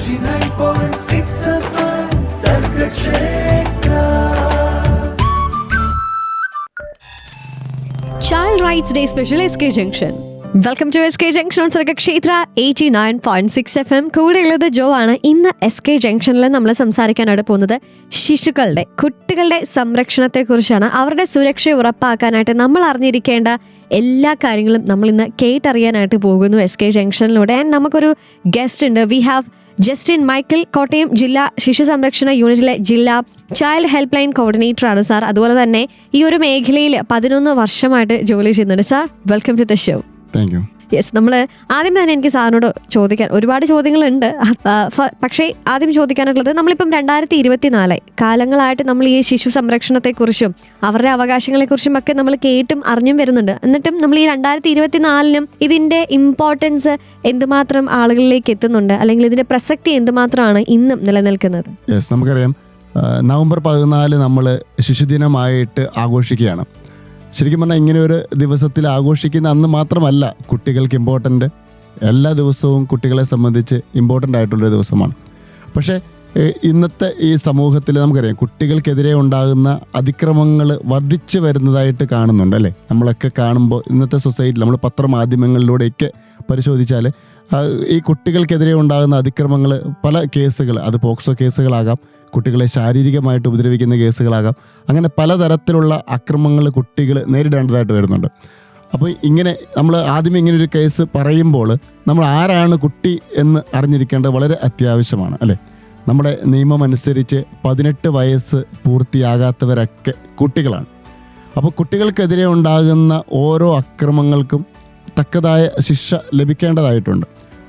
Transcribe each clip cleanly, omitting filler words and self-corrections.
89.6 FM Sargakshetra. Child Rights Day Special SK Junction. Welcome to SK junction on Sargakshetra 89.6 FM. കൂടെയുള്ളത് Jo ആണ്. ഇന്ന് SK ജംഗ്ഷനിൽ നമ്മൾ സംസാരിക്കാനായിട്ട് പോകുന്നത് കുട്ടികളുടെ സംരക്ഷണത്തെക്കുറിച്ചാണ്. അവരുടെ സുരക്ഷ ഉറപ്പാക്കാനായിട്ട് നമ്മൾ അറിഞ്ഞിരിക്കേണ്ട എല്ലാ കാര്യങ്ങളും നമ്മൾ ഇന്ന് കേട്ടറിയാനായിട്ട് പോകുന്നു SK ജംഗ്ഷനിലൂടെ. ആൻഡ് നമുക്കൊരു ഗസ്റ്റ് ഉണ്ട്. We have Justin Michael, Kottayam ജില്ലാ ശിശു സംരക്ഷണ യൂണിറ്റിലെ ജില്ലാ ചൈൽഡ് ഹെൽപ്പ് ലൈൻ കോർഡിനേറ്റർ ആണ് സാർ. അതുപോലെ തന്നെ ഈ ഒരു മേഖലയിൽ 11 വർഷമായിട്ട് ജോലി ചെയ്യുന്നുണ്ട്. Sir, welcome to the show. Thank you. Yes, നമ്മൾ ആദ്യം തന്നെ എനിക്ക് സാറിനോട് ചോദിക്കാൻ ഒരുപാട് ചോദ്യങ്ങളുണ്ട്. പക്ഷേ ആദ്യം ചോദിക്കാനുള്ളത്, നമ്മളിപ്പം 2024 കാലങ്ങളായിട്ട് നമ്മൾ ഈ ശിശു സംരക്ഷണത്തെക്കുറിച്ചും അവരുടെ അവകാശങ്ങളെക്കുറിച്ചും ഒക്കെ നമ്മൾ കേട്ടും അറിഞ്ഞും വരുന്നുണ്ട്. എന്നിട്ടും നമ്മൾ ഈ 2024 ഇതിൻ്റെ ഇമ്പോർട്ടൻസ് എന്തുമാത്രം ആളുകളിലേക്ക് എത്തുന്നുണ്ട്, അല്ലെങ്കിൽ ഇതിൻ്റെ പ്രസക്തി എന്തുമാത്രമാണ് ഇന്നും നിലനിൽക്കുന്നത്? യെസ്, നമുക്കറിയാം നവംബർ 14 നമ്മൾ ശിശുദിനമായിട്ട് ആഘോഷിക്കുകയാണ്. ശരിക്കും പറഞ്ഞാൽ ഇങ്ങനെ ഒരു ദിവസത്തിൽ ആഘോഷിക്കുന്ന അന്ന് മാത്രമല്ല കുട്ടികൾക്ക് ഇമ്പോർട്ടൻ്റ്, എല്ലാ ദിവസവും കുട്ടികളെ സംബന്ധിച്ച് ഇമ്പോർട്ടൻ്റ് ആയിട്ടുള്ളൊരു ദിവസമാണ്. പക്ഷേ ഇന്നത്തെ ഈ സമൂഹത്തിൽ നമുക്കറിയാം കുട്ടികൾക്കെതിരെ ഉണ്ടാകുന്ന അതിക്രമങ്ങൾ വർദ്ധിച്ചു വരുന്നതായിട്ട് കാണുന്നുണ്ട് അല്ലേ? നമ്മളൊക്കെ കാണുമ്പോൾ ഇന്നത്തെ സൊസൈറ്റിയിൽ നമ്മൾ പത്രമാധ്യമങ്ങളിലൂടെയൊക്കെ പരിശോധിച്ചാൽ ഈ കുട്ടികൾക്കെതിരെ ഉണ്ടാകുന്ന അതിക്രമങ്ങൾ പല കേസുകൾ, അത് പോക്സോ കേസുകളാകാം, കുട്ടികളെ ശാരീരികമായിട്ട് ഉപദ്രവിക്കുന്ന കേസുകളാകാം, അങ്ങനെ പലതരത്തിലുള്ള അക്രമങ്ങൾ കുട്ടികൾ നേരിടേണ്ടതായിട്ട് വരുന്നുണ്ട്. അപ്പോൾ ഇങ്ങനെ നമ്മൾ ആദ്യം ഇങ്ങനൊരു കേസ് പറയുമ്പോൾ നമ്മൾ ആരാണ് കുട്ടി എന്ന് അറിഞ്ഞിരിക്കേണ്ടത് വളരെ അത്യാവശ്യമാണ് അല്ലേ? നമ്മുടെ നിയമം അനുസരിച്ച് 18 വയസ്സ് പൂർത്തിയാകാത്തവരൊക്കെ കുട്ടികളാണ്. അപ്പോൾ കുട്ടികൾക്കെതിരെ ഉണ്ടാകുന്ന ഓരോ അക്രമങ്ങൾക്കും തക്കതായ ശിക്ഷ ലഭിക്കേണ്ടതായിട്ടുണ്ട്.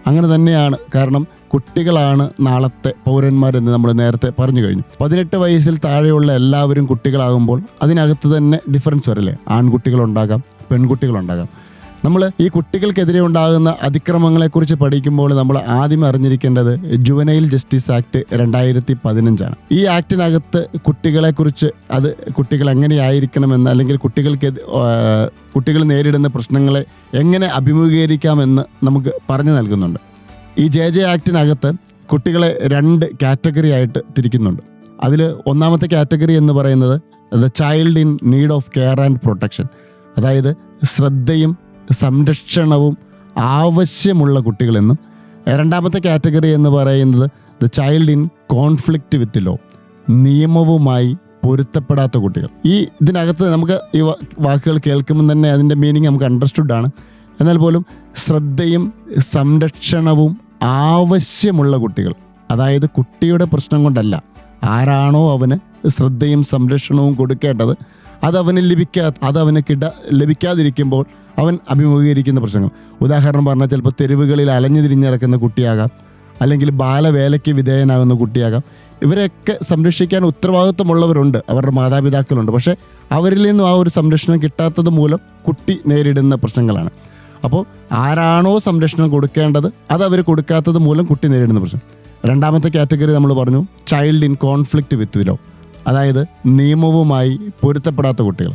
അങ്ങനെ തന്നെയാണ്. കാരണം കുട്ടികളാണ് നാളത്തെ പൗരന്മാരെന്ന് നമ്മൾ നേരത്തെ പറഞ്ഞു കഴിഞ്ഞു. 18 വയസ്സിൽ താഴെയുള്ള എല്ലാവരും കുട്ടികളാകുമ്പോൾ അതിനകത്ത് തന്നെ ഡിഫറൻസ് വരില്ലേ? ആൺകുട്ടികളുണ്ടാകാം, പെൺകുട്ടികളുണ്ടാകാം. നമ്മൾ ഈ കുട്ടികൾക്കെതിരെ ഉണ്ടാകുന്ന അതിക്രമങ്ങളെക്കുറിച്ച് പഠിക്കുമ്പോൾ നമ്മൾ ആദ്യം അറിഞ്ഞിരിക്കേണ്ടത് ജുവനൈൽ ജസ്റ്റിസ് ആക്ട് 2015 ഈ ആക്ടിനകത്ത് കുട്ടികളെക്കുറിച്ച്, അത് കുട്ടികൾ എങ്ങനെയായിരിക്കണമെന്ന്, അല്ലെങ്കിൽ കുട്ടികൾ നേരിടുന്ന പ്രശ്നങ്ങളെ എങ്ങനെ അഭിമുഖീകരിക്കാമെന്ന് നമുക്ക് പറഞ്ഞു നൽകുന്നുണ്ട്. ഈ JJ ആക്ടിനകത്ത് കുട്ടികളെ 2 കാറ്റഗറി ആയിട്ട് തിരിക്കുന്നുണ്ട്. അതിൽ ഒന്നാമത്തെ കാറ്റഗറി എന്ന് പറയുന്നത് the child in need of care and protection, അതായത് ശ്രദ്ധയും സംരക്ഷണവും ആവശ്യമുള്ള കുട്ടികളെന്നും. രണ്ടാമത്തെ കാറ്റഗറി എന്ന് പറയുന്നത് the child in conflict with law, നിയമവുമായി പൊരുത്തപ്പെടാത്ത കുട്ടികൾ. ഇതിനകത്ത് നമുക്ക് ഈ വാക്കുകൾ കേൾക്കുമ്പോൾ തന്നെ അതിൻ്റെ മീനിങ് നമുക്ക് അണ്ടർസ്റ്റുഡ് ആണ്. എന്നാൽ പോലും ശ്രദ്ധയും സംരക്ഷണവും ആവശ്യമുള്ള കുട്ടികൾ, അതായത് കുട്ടിയുടെ പ്രശ്നം കൊണ്ടല്ല, ആരാണോ അവന് ശ്രദ്ധയും സംരക്ഷണവും കൊടുക്കേണ്ടത് അതവന് ലഭിക്കാതിരിക്കുമ്പോൾ അവൻ അഭിമുഖീകരിക്കുന്ന പ്രശ്നങ്ങൾ. ഉദാഹരണം പറഞ്ഞാൽ ചിലപ്പോൾ തെരുവുകളിൽ അലഞ്ഞു തിരിഞ്ഞ് നടക്കുന്ന കുട്ടിയാകാം, അല്ലെങ്കിൽ ബാലവേലയ്ക്ക് വിധേയനാകുന്ന കുട്ടിയാകാം. ഇവരെയൊക്കെ സംരക്ഷിക്കാൻ ഉത്തരവാദിത്വമുള്ളവരുണ്ട്, അവരുടെ മാതാപിതാക്കളുണ്ട്. പക്ഷേ അവരിൽ നിന്നും ആ ഒരു സംരക്ഷണം കിട്ടാത്തത് മൂലം കുട്ടി നേരിടുന്ന പ്രശ്നങ്ങളാണ്. അപ്പോൾ ആരാണോ സംരക്ഷണം കൊടുക്കേണ്ടത് അത് അവർ കൊടുക്കാത്തത് മൂലം കുട്ടി നേരിടുന്ന പ്രശ്നം. രണ്ടാമത്തെ കാറ്റഗറി നമ്മൾ പറഞ്ഞു child in conflict with law, അതായത് നിയമവുമായി പൊരുത്തപ്പെടാത്ത കുട്ടികൾ.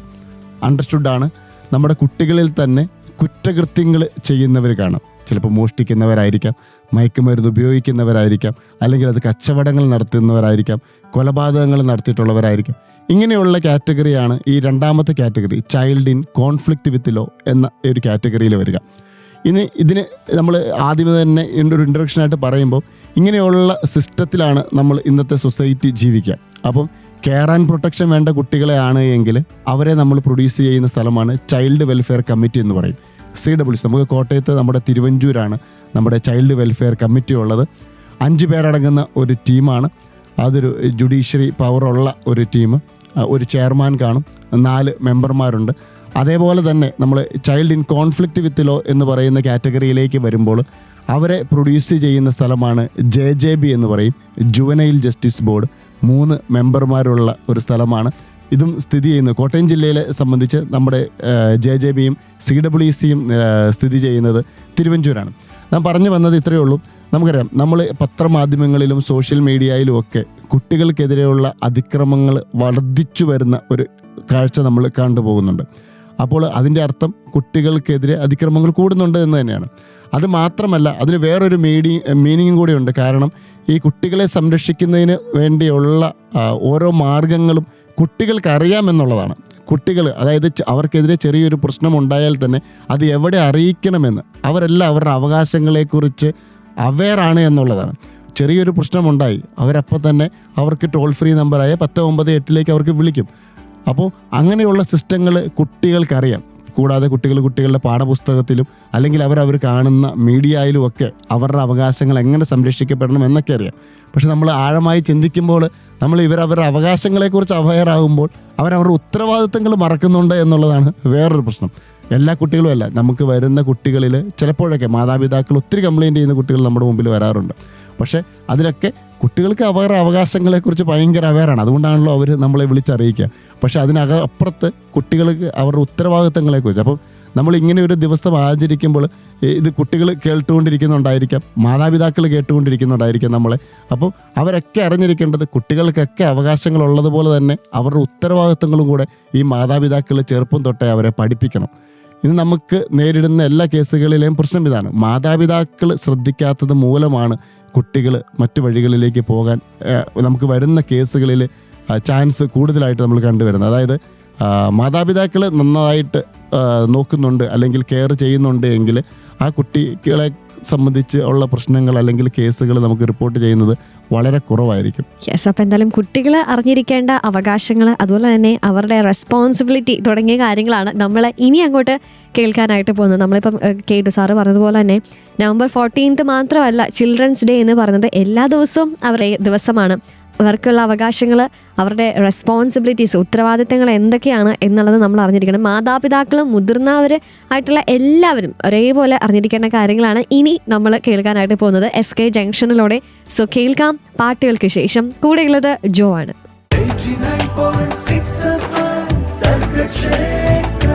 അണ്ടർസ്റ്റുഡാണ്. നമ്മുടെ കുട്ടികളിൽ തന്നെ കുറ്റകൃത്യങ്ങൾ ചെയ്യുന്നവർ കാണാം. ചിലപ്പോൾ മോഷ്ടിക്കുന്നവരായിരിക്കാം, മയക്കുമരുന്ന് ഉപയോഗിക്കുന്നവരായിരിക്കാം, അല്ലെങ്കിൽ അത് കച്ചവടങ്ങൾ നടത്തുന്നവരായിരിക്കാം, കൊലപാതകങ്ങൾ നടത്തിയിട്ടുള്ളവരായിരിക്കാം. ഇങ്ങനെയുള്ള കാറ്റഗറിയാണ് ഈ രണ്ടാമത്തെ category, child in conflict with law എന്ന ഒരു കാറ്റഗറിയിൽ വരിക. ഇതിന് നമ്മൾ ആദ്യമേ തന്നെ ഒരു ഇൻട്രൊഡക്ഷനായിട്ട് പറയുമ്പോൾ ഇങ്ങനെയുള്ള സിസ്റ്റത്തിലാണ് നമ്മൾ ഇന്നത്തെ സൊസൈറ്റി ജീവിക്കുക. അപ്പം കെയർ ആൻഡ് പ്രൊട്ടക്ഷൻ വേണ്ട കുട്ടികളെ ആണ് എങ്കിൽ അവരെ നമ്മൾ പ്രൊഡ്യൂസ് ചെയ്യുന്ന സ്ഥലമാണ് ചൈൽഡ് വെൽഫെയർ കമ്മിറ്റി എന്ന് പറയും, CWC. നമുക്ക് കോട്ടയത്ത് നമ്മുടെ തിരുവഞ്ചൂരാണ് നമ്മുടെ ചൈൽഡ് വെൽഫെയർ കമ്മിറ്റി ഉള്ളത്. 5 പേരടങ്ങുന്ന ഒരു ടീമാണ്. അതൊരു ജുഡീഷ്യറി പവറുള്ള ഒരു ടീം. ഒരു ചെയർമാൻ കാണും, 4 മെമ്പർമാരുണ്ട്. അതേപോലെ തന്നെ നമ്മൾ child in conflict with law എന്ന് പറയുന്ന കാറ്റഗറിയിലേക്ക് വരുമ്പോൾ അവരെ പ്രൊഡ്യൂസ് ചെയ്യുന്ന സ്ഥലമാണ് JJB എന്ന് പറയും, ജുവനൈൽ ജസ്റ്റിസ് ബോർഡ്. 3 മെമ്പർമാരുള്ള ഒരു സ്ഥലമാണ്. ഇതും സ്ഥിതി ചെയ്യുന്നത് കോട്ടയം ജില്ലയിലെ സംബന്ധിച്ച് നമ്മുടെ JJBയും CWCയും സ്ഥിതി ചെയ്യുന്നത് തിരുവഞ്ചൂരാണ്. ഞാൻ പറഞ്ഞു വന്നത് ഇത്രയേ ഉള്ളൂ. നമുക്കറിയാം നമ്മൾ പത്രമാധ്യമങ്ങളിലും സോഷ്യൽ മീഡിയയിലും ഒക്കെ കുട്ടികൾക്കെതിരെയുള്ള അതിക്രമങ്ങൾ വർദ്ധിച്ചു വരുന്ന ഒരു കാഴ്ച നമ്മൾ കണ്ടുപോകുന്നുണ്ട്. അപ്പോൾ അതിൻ്റെ അർത്ഥം കുട്ടികൾക്കെതിരെ അതിക്രമങ്ങൾ കൂടുന്നുണ്ട് എന്ന് തന്നെയാണ്. അത് മാത്രമല്ല, അതിന് വേറൊരു മീനിങ്ങും കൂടിയുണ്ട്. കാരണം ഈ കുട്ടികളെ സംരക്ഷിക്കുന്നതിന് വേണ്ടിയുള്ള ഓരോ മാർഗങ്ങളും കുട്ടികൾക്ക് അറിയാമെന്നുള്ളതാണ്. കുട്ടികൾ, അതായത് അവർക്കെതിരെ ചെറിയൊരു പ്രശ്നമുണ്ടായാൽ തന്നെ അത് എവിടെ അറിയിക്കണമെന്ന് അവരെല്ലാം അവരുടെ അവകാശങ്ങളെക്കുറിച്ച് അവെയറാണ് എന്നുള്ളതാണ്. ചെറിയൊരു പ്രശ്നമുണ്ടായി അവരപ്പോൾ തന്നെ അവർക്ക് ടോൾ ഫ്രീ നമ്പറായ 198 അവർക്ക് വിളിക്കും. അപ്പോൾ അങ്ങനെയുള്ള സിസ്റ്റങ്ങൾ കുട്ടികൾക്കറിയാം. കൂടാതെ കുട്ടികളുടെ പാഠപുസ്തകത്തിലും അല്ലെങ്കിൽ അവർ കാണുന്ന മീഡിയയിലും ഒക്കെ അവരുടെ അവകാശങ്ങൾ എങ്ങനെ സംരക്ഷിക്കപ്പെടണം എന്നൊക്കെ അറിയാം. പക്ഷെ നമ്മൾ ആഴമായി ചിന്തിക്കുമ്പോൾ നമ്മൾ അവരുടെ അവകാശങ്ങളെക്കുറിച്ച് അവെയറാകുമ്പോൾ അവരവരുടെ ഉത്തരവാദിത്തങ്ങൾ മറക്കുന്നുണ്ട് എന്നുള്ളതാണ് വേറൊരു പ്രശ്നം. എല്ലാ കുട്ടികളും അല്ല, നമുക്ക് വരുന്ന കുട്ടികളിൽ ചിലപ്പോഴൊക്കെ മാതാപിതാക്കൾ ഒത്തിരി കംപ്ലയിൻറ്റ് ചെയ്യുന്ന കുട്ടികൾ നമ്മുടെ മുമ്പിൽ വരാറുണ്ട്. പക്ഷേ അതിലൊക്കെ കുട്ടികൾക്ക് അവരുടെ അവകാശങ്ങളെക്കുറിച്ച് ഭയങ്കര അവെയറാണ്. അതുകൊണ്ടാണല്ലോ അവർ നമ്മളെ വിളിച്ചറിയിക്കുക. പക്ഷേ അപ്പുറത്ത് കുട്ടികൾക്ക് അവരുടെ ഉത്തരവാദിത്തങ്ങളെക്കുറിച്ച്, അപ്പം നമ്മൾ ഇങ്ങനെ ഒരു ദിവസം ആചരിക്കുമ്പോൾ ഇത് കുട്ടികൾ കേട്ടുകൊണ്ടിരിക്കുന്നുണ്ടായിരിക്കാം, മാതാപിതാക്കൾ കേട്ടുകൊണ്ടിരിക്കുന്നുണ്ടായിരിക്കാം നമ്മളെ. അപ്പോൾ അവരൊക്കെ അറിഞ്ഞിരിക്കേണ്ടത് കുട്ടികൾക്കൊക്കെ അവകാശങ്ങളുള്ളതുപോലെ തന്നെ അവരുടെ ഉത്തരവാദിത്തങ്ങളും കൂടെ ഈ മാതാപിതാക്കൾ ചെറുപ്പം തൊട്ടേ അവരെ പഠിപ്പിക്കണം. ഇത് നമുക്ക് നേരിടുന്ന എല്ലാ കേസുകളിലെയും പ്രശ്നം ഇതാണ്. മാതാപിതാക്കൾ ശ്രദ്ധിക്കാത്തത് മൂലമാണ് കുട്ടികൾ മറ്റു വഴികളിലേക്ക് പോകാൻ നമുക്ക് വരുന്ന കേസുകളിൽ ചാൻസ് കൂടുതലായിട്ട് നമ്മൾ കണ്ടുവരുന്നത്. അതായത് മാതാപിതാക്കൾ നന്നായിട്ട് നോക്കുന്നുണ്ട് അല്ലെങ്കിൽ കെയർ ചെയ്യുന്നുണ്ട് എങ്കിൽ ആ കുട്ടികളെ സംബന്ധിച്ച് ഉള്ള പ്രശ്നങ്ങൾ അല്ലെങ്കിൽ കേസുകൾ നമുക്ക് റിപ്പോർട്ട് ചെയ്യുന്നത് വളരെ കുറവായിരിക്കും. യെസ്, അപ്പോൾ എന്തായാലും കുട്ടികൾ അറിഞ്ഞിരിക്കേണ്ട അവകാശങ്ങൾ, അതുപോലെ തന്നെ അവരുടെ റെസ്പോൺസിബിലിറ്റി തുടങ്ങിയ കാര്യങ്ങളാണ് നമ്മൾ ഇനി അങ്ങോട്ട് കേൾക്കാനായിട്ട് പോകുന്നത്. നമ്മളിപ്പം കേട്ടു സാറ് പറഞ്ഞതുപോലെ തന്നെ November 14 മാത്രമല്ല ചിൽഡ്രൻസ് ഡേ എന്ന് പറയുന്നത് എല്ലാ ദിവസവും അവരുടെ ദിവസമാണ്. അവർക്കുള്ള അവകാശങ്ങൾ, അവരുടെ റെസ്പോൺസിബിലിറ്റീസ്, ഉത്തരവാദിത്തങ്ങൾ എന്തൊക്കെയാണ് എന്നുള്ളത് നമ്മൾ അറിഞ്ഞിരിക്കണം. മാതാപിതാക്കളും മുതിർന്നവർ ആയിട്ടുള്ള എല്ലാവരും ഒരേപോലെ അറിഞ്ഞിരിക്കേണ്ട കാര്യങ്ങളാണ് ഇനി നമ്മൾ കേൾക്കാനായിട്ട് പോകുന്നത് SK ജംഗ്ഷനിലൂടെ. സോ കേൾക്കാം പാട്ടുകൾക്ക് ശേഷം. കൂടെയുള്ളത് ജോ ആണ്. 89.6 FM Sargakshetra.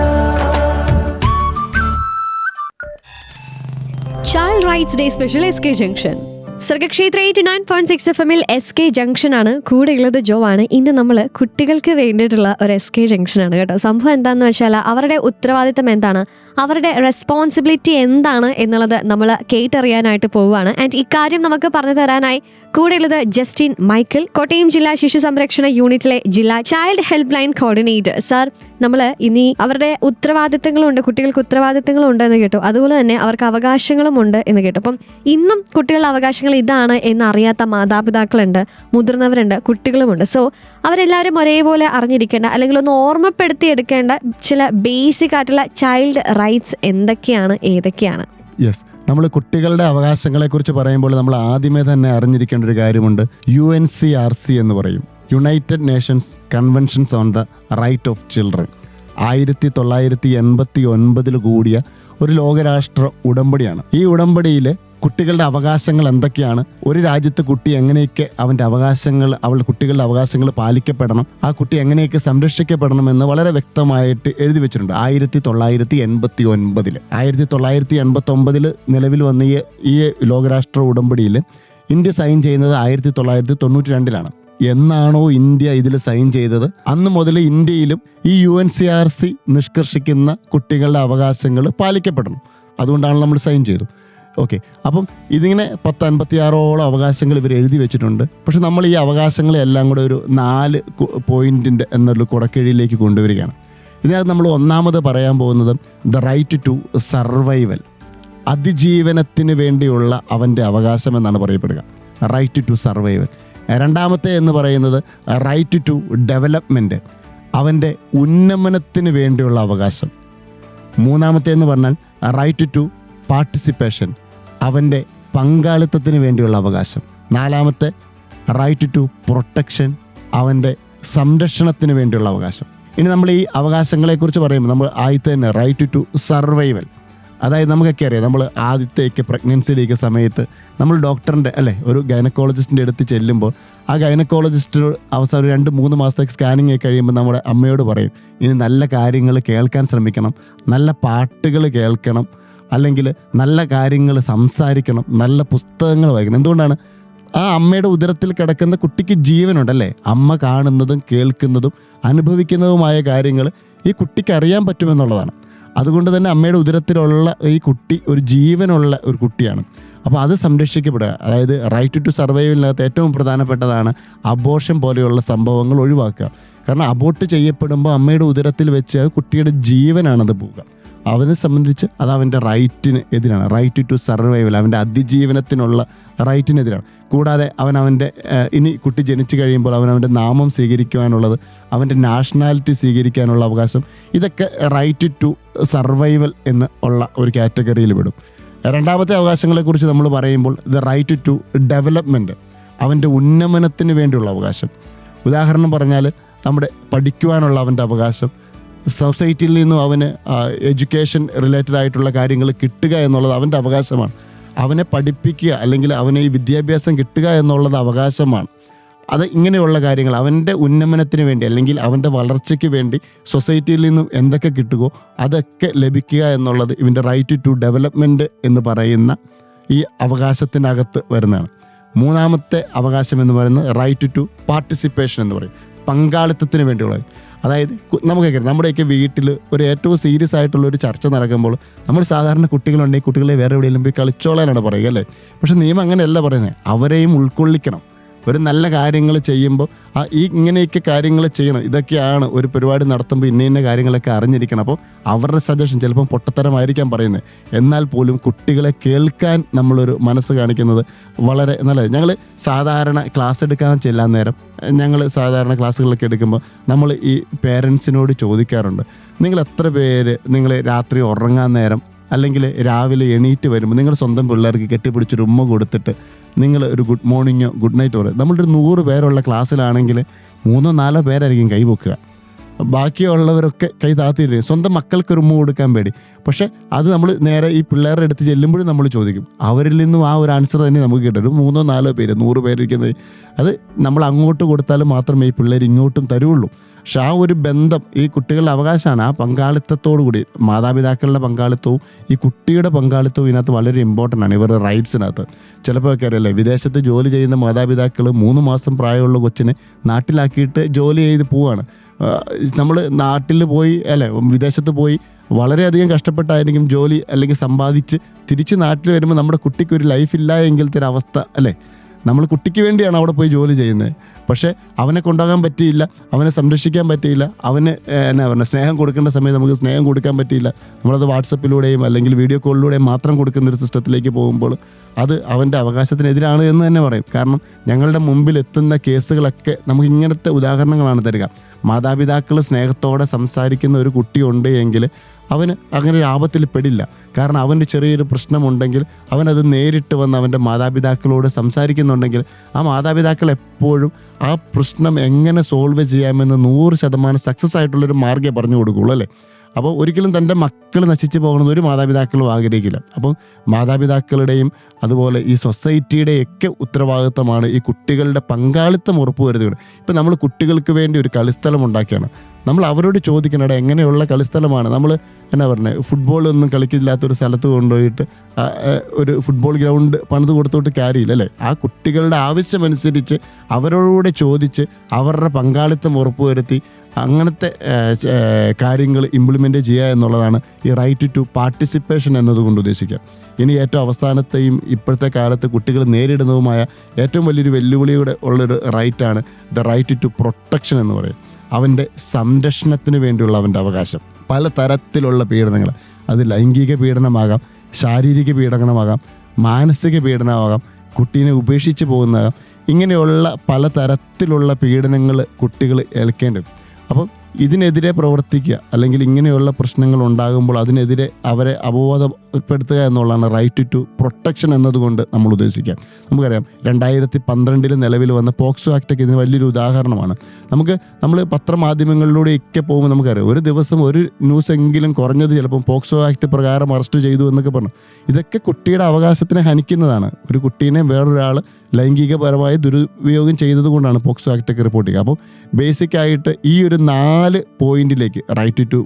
Child rights day special SK junction. Sargakshetra 89.6 FM SK junction ആണ്. കൂടെയുള്ളത് ജോ ആണ്. ഇന്ന് നമ്മൾ കുട്ടികൾക്ക് വേണ്ടിയിട്ടുള്ള ഒരു SK ജംഗ്ഷൻ ആണ് കേട്ടോ. സംഭവം എന്താണെന്ന് വെച്ചാൽ അവരുടെ ഉത്തരവാദിത്തം എന്താണ്, അവരുടെ റെസ്പോൺസിബിലിറ്റി എന്താണ് എന്നുള്ളത് നമ്മൾ കേട്ടറിയാനായിട്ട് പോവുകയാണ്. ആൻഡ് ഇക്കാര്യം നമുക്ക് പറഞ്ഞു തരാനായി കൂടെയുള്ളത് ജസ്റ്റിൻ മൈക്കിൾ, കോട്ടയം ജില്ലാ ശിശു സംരക്ഷണ യൂണിറ്റിലെ ജില്ലാ child help line coordinator. Sir, നമ്മൾ ഇനി അവരുടെ ഉത്തരവാദിത്തങ്ങളുണ്ട്, കുട്ടികൾക്ക് ഉത്തരവാദിത്തങ്ങളുണ്ട് എന്ന് കേട്ടു, അതുപോലെ തന്നെ അവർക്ക് അവകാശങ്ങളുമുണ്ട് എന്ന് കേട്ടു. അപ്പം ഇന്നും കുട്ടികളുടെ അവകാശങ്ങൾ ഇതാണ് എന്നറിയാത്ത മാതാപിതാക്കളുണ്ട്, മുതിർന്നവരുണ്ട്, കുട്ടികളുമുണ്ട്. സോ അവരെല്ലാവരും ഒരേപോലെ അറിഞ്ഞിരിക്കേണ്ട അല്ലെങ്കിൽ ഒന്ന് ഓർമ്മപ്പെടുത്തിയെടുക്കേണ്ട ചില ബേസിക് ആയിട്ടുള്ള ചൈൽഡ് റൈറ്റ്സ് എന്തൊക്കെയാണ്, ഏതൊക്കെയാണ്? യെസ്, നമ്മൾ കുട്ടികളുടെ അവകാശങ്ങളെക്കുറിച്ച് പറയുമ്പോൾ നമ്മൾ ആദ്യമേ തന്നെ അറിഞ്ഞിരിക്കേണ്ട ഒരു കാര്യമുണ്ട്. UNCRC എന്ന് പറയും, united nations conventions on the right of children. 1989 കൂടിയ ഒരു ലോകരാഷ്ട്ര ഉടമ്പടിയാണ്. ഈ ഉടമ്പടിയിൽ കുട്ടികളുടെ അവകാശങ്ങൾ എന്തൊക്കെയാണ്, ഒരു രാജ്യത്ത് കുട്ടി എങ്ങനെയൊക്കെ കുട്ടികളുടെ അവകാശങ്ങൾ പാലിക്കപ്പെടണം, ആ കുട്ടി എങ്ങനെയൊക്കെ സംരക്ഷിക്കപ്പെടണമെന്ന് വളരെ വ്യക്തമായിട്ട് എഴുതി വെച്ചിട്ടുണ്ട്. 1989 നിലവിൽ വന്ന ഈ ലോകരാഷ്ട്ര ഉടമ്പടിയിൽ ഇന്ത്യ സൈൻ ചെയ്യുന്നത് 1992 എന്നാണോ ഇന്ത്യ ഇതിൽ സൈൻ ചെയ്തത് അന്ന് മുതൽ ഇന്ത്യയിലും ഈ UNCRC നിഷ്കർഷിക്കുന്ന കുട്ടികളുടെ അവകാശങ്ങൾ പാലിക്കപ്പെടണം. അതുകൊണ്ടാണ് നമ്മൾ സൈൻ ചെയ്തു. ഓക്കെ, അപ്പം ഇതിങ്ങനെ 56ഓളം അവകാശങ്ങൾ ഇവർ എഴുതി വെച്ചിട്ടുണ്ട്. പക്ഷെ നമ്മൾ ഈ അവകാശങ്ങളെല്ലാം കൂടെ ഒരു 4 പോയിന്റിൻ്റെ എന്നൊരു കുടക്കീഴിലേക്ക് കൊണ്ടുവരികയാണ്. ഇതിനകത്ത് നമ്മൾ ഒന്നാമത് പറയാൻ പോകുന്നത് ദ റൈറ്റ് ടു സർവൈവൽ, അതിജീവനത്തിന് വേണ്ടിയുള്ള അവൻ്റെ അവകാശം എന്നാണ് പറയപ്പെടുക, റൈറ്റ് ടു സർവൈവൽ. രണ്ടാമത്തെ എന്ന് പറയുന്നത് റൈറ്റ് ടു ഡെവലപ്മെൻറ്റ്, അവൻ്റെ ഉന്നമനത്തിന് വേണ്ടിയുള്ള അവകാശം. മൂന്നാമത്തെ എന്ന് പറഞ്ഞാൽ റൈറ്റ് ടു പാർട്ടിസിപ്പേഷൻ, അവൻ്റെ പങ്കാളിത്തത്തിന് വേണ്ടിയുള്ള അവകാശം. നാലാമത്തെ റൈറ്റ് ടു പ്രൊട്ടക്ഷൻ, അവൻ്റെ സംരക്ഷണത്തിന് വേണ്ടിയുള്ള അവകാശം. ഇനി നമ്മൾ ഈ അവകാശങ്ങളെക്കുറിച്ച് പറയുമ്പോൾ നമ്മൾ ആദ്യത്തെ തന്നെ റൈറ്റ് ടു സർവൈവൽ, അതായത് നമുക്കൊക്കെ അറിയാം, നമ്മൾ ആദ്യത്തേക്ക് പ്രഗ്നൻസിയിലേക്ക് സമയത്ത് നമ്മൾ ഡോക്ടറിൻ്റെ ഒരു ഗൈനക്കോളജിസ്റ്റിൻ്റെ അടുത്ത് ചെല്ലുമ്പോൾ ആ ഗൈനക്കോളജിസ്റ്റ് അവസാനം 2-3 മാസത്തേക്ക് സ്കാനിങ് ആയി കഴിയുമ്പോൾ നമ്മുടെ അമ്മയോട് പറയും, ഇനി നല്ല കാര്യങ്ങൾ കേൾക്കാൻ ശ്രമിക്കണം, നല്ല പാട്ടുകൾ കേൾക്കണം, അല്ലെങ്കിൽ നല്ല കാര്യങ്ങൾ സംസാരിക്കണം, നല്ല പുസ്തകങ്ങൾ വായിക്കണം. എന്തുകൊണ്ടാണ്? ആ അമ്മയുടെ ഉദരത്തിൽ കിടക്കുന്ന കുട്ടിക്ക് ജീവനുണ്ടല്ലേ, അമ്മ കാണുന്നതും കേൾക്കുന്നതും അനുഭവിക്കുന്നതുമായ കാര്യങ്ങൾ ഈ കുട്ടിക്ക് അറിയാൻ പറ്റുമെന്നുള്ളതാണ്. അതുകൊണ്ട് തന്നെ അമ്മയുടെ ഉദരത്തിലുള്ള ഈ കുട്ടി ഒരു ജീവനുള്ള ഒരു കുട്ടിയാണ്. അപ്പോൾ അത് സംരക്ഷിക്കപ്പെടുക. അതായത് റൈറ്റ് ടു സർവൈവലിനകത്ത് ഏറ്റവും പ്രധാനപ്പെട്ടതാണ് അബോർഷൻ പോലെയുള്ള സംഭവങ്ങൾ ഒഴിവാക്കുക. കാരണം അബോർട്ട് ചെയ്യപ്പെടുമ്പോൾ അമ്മയുടെ ഉദരത്തിൽ വെച്ച് കുട്ടിയുടെ ജീവനാണത് പോവുക. അവനെ സംബന്ധിച്ച് അത് അവൻ്റെ റൈറ്റിന് എതിരാണ്. റൈറ്റ് ടു സർവൈവൽ, അവൻ്റെ അതിജീവനത്തിനുള്ള റൈറ്റിനെതിരാണ്. കൂടാതെ അവൻ്റെ ഇനി കുട്ടി ജനിച്ചു കഴിയുമ്പോൾ അവൻ്റെ നാമം സ്വീകരിക്കുവാനുള്ളത്, അവൻ്റെ നാഷണാലിറ്റി സ്വീകരിക്കാനുള്ള അവകാശം, ഇതൊക്കെ റൈറ്റ് ടു സർവൈവൽ എന്ന് ഉള്ള ഒരു കാറ്റഗറിയിൽ വിടും. രണ്ടാമത്തെ അവകാശങ്ങളെക്കുറിച്ച് നമ്മൾ പറയുമ്പോൾ ദ റൈറ്റ് ടു ഡെവലപ്മെൻറ്റ്, അവൻ്റെ ഉന്നമനത്തിന് വേണ്ടിയുള്ള അവകാശം. ഉദാഹരണം പറഞ്ഞാൽ നമ്മുടെ പഠിക്കുവാനുള്ള അവൻ്റെ അവകാശം, സൊസൈറ്റിയിൽ നിന്നും അവന് എഡ്യൂക്കേഷൻ റിലേറ്റഡ് ആയിട്ടുള്ള കാര്യങ്ങൾ കിട്ടുക എന്നുള്ളത് അവൻ്റെ അവകാശമാണ്. അവനെ പഠിപ്പിക്കുക അല്ലെങ്കിൽ അവന് ഈ വിദ്യാഭ്യാസം കിട്ടുക എന്നുള്ളത് അവകാശമാണ്. അത് ഇങ്ങനെയുള്ള കാര്യങ്ങൾ അവൻ്റെ ഉന്നമനത്തിന് വേണ്ടി അല്ലെങ്കിൽ അവൻ്റെ വളർച്ചയ്ക്ക് വേണ്ടി സൊസൈറ്റിയിൽ നിന്നും എന്തൊക്കെ കിട്ടുകയോ അതൊക്കെ ലഭിക്കുക എന്നുള്ളത് ഇവൻ്റെ റൈറ്റ് ടു ഡെവലപ്മെൻറ്റ് എന്ന് പറയുന്ന ഈ അവകാശത്തിനകത്ത് വരുന്നതാണ്. മൂന്നാമത്തെ അവകാശം എന്ന് പറയുന്നത് റൈറ്റ് ടു പാർട്ടിസിപ്പേഷൻ എന്ന് പറയും, പങ്കാളിത്തത്തിന് വേണ്ടിയുള്ളത്. അതായത് നമുക്കൊക്കെ നമ്മുടെയൊക്കെ വീട്ടിൽ ഒരു ഏറ്റവും സീരിയസ് ആയിട്ടുള്ള ഒരു ചർച്ച നടക്കുമ്പോൾ നമ്മൾ സാധാരണ കുട്ടികളുണ്ടെങ്കിൽ കുട്ടികളെ വേറെ എവിടെയെങ്കിലും പോയി കളിച്ചോളാനാണ് പറയുക അല്ലേ. പക്ഷെ നിയമം അങ്ങനെയല്ല പറയുന്നത്, അവരെയും ഉൾക്കൊള്ളിക്കണം. ഒരു നല്ല കാര്യങ്ങൾ ചെയ്യുമ്പോൾ ഇങ്ങനെയൊക്കെ കാര്യങ്ങൾ ചെയ്യണം. ഇതൊക്കെയാണ് ഒരു പരിപാടി നടത്തുമ്പോൾ ഇന്ന കാര്യങ്ങളൊക്കെ അറിഞ്ഞിരിക്കണം. അപ്പോൾ അവരുടെ സജഷൻ ചിലപ്പം പൊട്ടത്തരമായിരിക്കാം പറയുന്നത്, എന്നാൽ പോലും കുട്ടികളെ കേൾക്കാൻ നമ്മളൊരു മനസ്സ് കാണിക്കുന്നത് വളരെ നല്ലത്. ഞങ്ങൾ സാധാരണ ക്ലാസ് എടുക്കാൻ ചെല്ലാൻ നേരം ഞങ്ങൾ സാധാരണ ക്ലാസ്സുകളൊക്കെ എടുക്കുമ്പോൾ നമ്മൾ ഈ പേരൻസിനോട് ചോദിക്കാറുണ്ട്, നിങ്ങൾ എത്ര പേര് നിങ്ങൾ രാത്രി ഉറങ്ങാൻ നേരം അല്ലെങ്കിൽ രാവിലെ എണീറ്റ് വരുമ്പോൾ നിങ്ങൾ സ്വന്തം പിള്ളേർക്ക് കെട്ടിപ്പിടിച്ചൊരു ഉമ്മ കൊടുത്തിട്ട് നിങ്ങൾ ഒരു ഗുഡ് മോർണിംഗോ ഗുഡ് നൈറ്റോ പറയും. നമ്മളൊരു 100 പേരുള്ള ക്ലാസ്സിലാണെങ്കിൽ 3-4 പേരായിരിക്കും കൈ പൊക്കുക, ബാക്കിയുള്ളവരൊക്കെ കൈ താത്തിയിടും. സ്വന്തം മക്കൾക്കൊരു ഉമ്മ കൊടുക്കാൻ പേടി. പക്ഷേ അത് നമ്മൾ നേരെ ഈ പിള്ളേരുടെ അടുത്ത് ചെല്ലുമ്പോഴും നമ്മൾ ചോദിക്കും, അവരിൽ നിന്നും ആ ഒരു ആൻസർ തന്നെ നമുക്ക് കിട്ടും. ഒരു 3-4 പേര് 100 പേരിരിക്കുന്നത് അത് നമ്മൾ അങ്ങോട്ട് കൊടുത്താൽ മാത്രമേ ഈ പിള്ളേർ ഇങ്ങോട്ടും തരുള്ളൂ. പക്ഷെ ആ ഒരു ബന്ധം ഈ കുട്ടികളുടെ അവകാശമാണ്. ആ പങ്കാളിത്തത്തോടു കൂടി മാതാപിതാക്കളുടെ പങ്കാളിത്തവും ഈ കുട്ടിയുടെ പങ്കാളിത്തവും ഇതിനകത്ത് വളരെ ഇമ്പോർട്ടൻ്റ് ആണ്. ഇവരുടെ റൈറ്റ്സിനകത്ത് ചിലപ്പോൾ ഒക്കെ അറിയില്ലേ, വിദേശത്ത് ജോലി ചെയ്യുന്ന മാതാപിതാക്കൾ 3 മാസം പ്രായമുള്ള കൊച്ചിനെ നാട്ടിലാക്കിയിട്ട് ജോലി ചെയ്ത് പോവുകയാണ്. നമ്മൾ നാട്ടിൽ പോയി അല്ലെ വിദേശത്ത് പോയി വളരെയധികം കഷ്ടപ്പെട്ടായിരിക്കും ജോലി അല്ലെങ്കിൽ സമ്പാദിച്ച് തിരിച്ച് നാട്ടിൽ വരുമ്പോൾ നമ്മുടെ കുട്ടിക്ക് ഒരു ലൈഫ് ഇല്ല എങ്കിലത്തെ ഒരു അവസ്ഥ അല്ലേ. നമ്മൾ കുട്ടിക്ക് വേണ്ടിയാണ് അവിടെ പോയി ജോലി ചെയ്യുന്നത്. പക്ഷേ അവനെ കൊണ്ടുപോകാൻ പറ്റിയില്ല, അവനെ സംരക്ഷിക്കാൻ പറ്റിയില്ല, അവന് എന്നാ പറയുക സ്നേഹം കൊടുക്കേണ്ട സമയത്ത് നമുക്ക് സ്നേഹം കൊടുക്കാൻ പറ്റിയില്ല. നമ്മളത് വാട്സപ്പിലൂടെയും അല്ലെങ്കിൽ വീഡിയോ കോളിലൂടെയും മാത്രം കൊടുക്കുന്നൊരു സിസ്റ്റത്തിലേക്ക് പോകുമ്പോൾ അത് അവൻ്റെ അവകാശത്തിനെതിരാണ് എന്ന് തന്നെ പറയും. കാരണം ഞങ്ങളുടെ മുമ്പിൽ എത്തുന്ന കേസുകളൊക്കെ നമുക്ക് ഇങ്ങനത്തെ ഉദാഹരണങ്ങളാണ് തരിക. മാതാപിതാക്കൾ സ്നേഹത്തോടെ സംസാരിക്കുന്ന ഒരു കുട്ടിയുണ്ട് എങ്കിൽ അവന് അങ്ങനെ ഒരു ആപത്തിൽ പെടില്ല. കാരണം അവൻ്റെ ചെറിയൊരു പ്രശ്നമുണ്ടെങ്കിൽ അവനത് നേരിട്ട് വന്ന് അവൻ്റെ മാതാപിതാക്കളോട് സംസാരിക്കുന്നുണ്ടെങ്കിൽ ആ മാതാപിതാക്കൾ എപ്പോഴും ആ പ്രശ്നം എങ്ങനെ സോൾവ് ചെയ്യാമെന്ന് 100% സക്സസ് ആയിട്ടുള്ളൊരു മാർഗ്ഗമേ പറഞ്ഞു കൊടുക്കുകയുള്ളൂ അല്ലേ. അപ്പോൾ ഒരിക്കലും തൻ്റെ മക്കൾ നശിച്ചു പോകണമെന്ന് ഒരു മാതാപിതാക്കളും ആഗ്രഹിക്കില്ല. അപ്പം മാതാപിതാക്കളുടെയും അതുപോലെ ഈ സൊസൈറ്റിയുടെയൊക്കെ ഉത്തരവാദിത്തമാണ് ഈ കുട്ടികളുടെ പങ്കാളിത്തം ഉറപ്പുവരുത്തുക. ഇപ്പം നമ്മൾ കുട്ടികൾക്ക് വേണ്ടി ഒരു കളിസ്ഥലം ഉണ്ടാക്കിയാണ്. നമ്മൾ അവരോട് ചോദിക്കണം, എങ്ങനെയുള്ള കളിസ്ഥലമാണ്. നമ്മൾ എന്നാ പറഞ്ഞത്, ഫുട്ബോളൊന്നും കളിക്കില്ലാത്തൊരു സ്ഥലത്ത് കൊണ്ടുപോയിട്ട് ഒരു ഫുട്ബോൾ ഗ്രൗണ്ട് പണിത് കൊടുത്തോട്ട് കാര്യമില്ല അല്ലേ. ആ കുട്ടികളുടെ ആവശ്യമനുസരിച്ച് അവരോടുകൂടെ ചോദിച്ച് അവരുടെ പങ്കാളിത്തം ഉറപ്പുവരുത്തി അങ്ങനത്തെ കാര്യങ്ങൾ ഇംപ്ലിമെൻ്റ് ചെയ്യുക എന്നുള്ളതാണ് ഈ റൈറ്റ് ടു പാർട്ടിസിപ്പേഷൻ എന്നതുകൊണ്ട് ഉദ്ദേശിക്കുക. ഇനി ഏറ്റവും അവസാനത്തെയും ഇപ്പോഴത്തെ കാലത്ത് കുട്ടികൾ നേരിടുന്നതുമായ ഏറ്റവും വലിയൊരു വെല്ലുവിളിയുടെ ഉള്ളൊരു റൈറ്റാണ് ദ റൈറ്റ് ടു പ്രൊട്ടക്ഷൻ എന്ന് പറയും. അവൻ്റെ സംരക്ഷണത്തിന് വേണ്ടിയുള്ള അവൻ്റെ അവകാശം. പല തരത്തിലുള്ള പീഡനങ്ങൾ, അത് ലൈംഗിക പീഡനമാകാം, ശാരീരിക പീഡനമാകാം, മാനസിക പീഡനമാകാം, കുട്ടീനെ ഉപേക്ഷിച്ച് പോകുന്നതാകാം. ഇങ്ങനെയുള്ള പല തരത്തിലുള്ള പീഡനങ്ങൾ കുട്ടികൾ ഏൽക്കേണ്ടി വരും. അപ്പം ഇതിനെതിരെ പ്രവർത്തിക്കുക അല്ലെങ്കിൽ ഇങ്ങനെയുള്ള പ്രശ്നങ്ങൾ ഉണ്ടാകുമ്പോൾ അതിനെതിരെ അവരെ അവബോധപ്പെടുത്തുക എന്നുള്ളതാണ് റൈറ്റ് ടു പ്രൊട്ടക്ഷൻ എന്നതുകൊണ്ട് നമ്മൾ ഉദ്ദേശിക്കുക. നമുക്കറിയാം 2012 നിലവിൽ വന്ന പോക്സോ ആക്റ്റൊക്കെ ഇതിന് വലിയൊരു ഉദാഹരണമാണ്. നമ്മൾ പത്രമാധ്യമങ്ങളിലൂടെയൊക്കെ പോകുമ്പോൾ നമുക്കറിയാം ഒരു ദിവസം ഒരു ന്യൂസ് എങ്കിലും കുറഞ്ഞത് ചിലപ്പം പോക്സോ ആക്ട് പ്രകാരം അറസ്റ്റ് ചെയ്തു എന്നൊക്കെ പറഞ്ഞു. ഇതൊക്കെ കുട്ടിയുടെ അവകാശത്തിനെ ഹനിക്കുന്നതാണ്. ഒരു കുട്ടീനെ വേറൊരാൾ ലൈംഗികപരമായി ദുരുപയോഗം ചെയ്തതുകൊണ്ടാണ് പോക്സോ ആക്റ്റൊക്കെ റിപ്പോർട്ട് ചെയ്യുക. അപ്പോൾ ബേസിക്കായിട്ട് ഈ ഒരു 4 പോയിന്റിലേക്ക് right to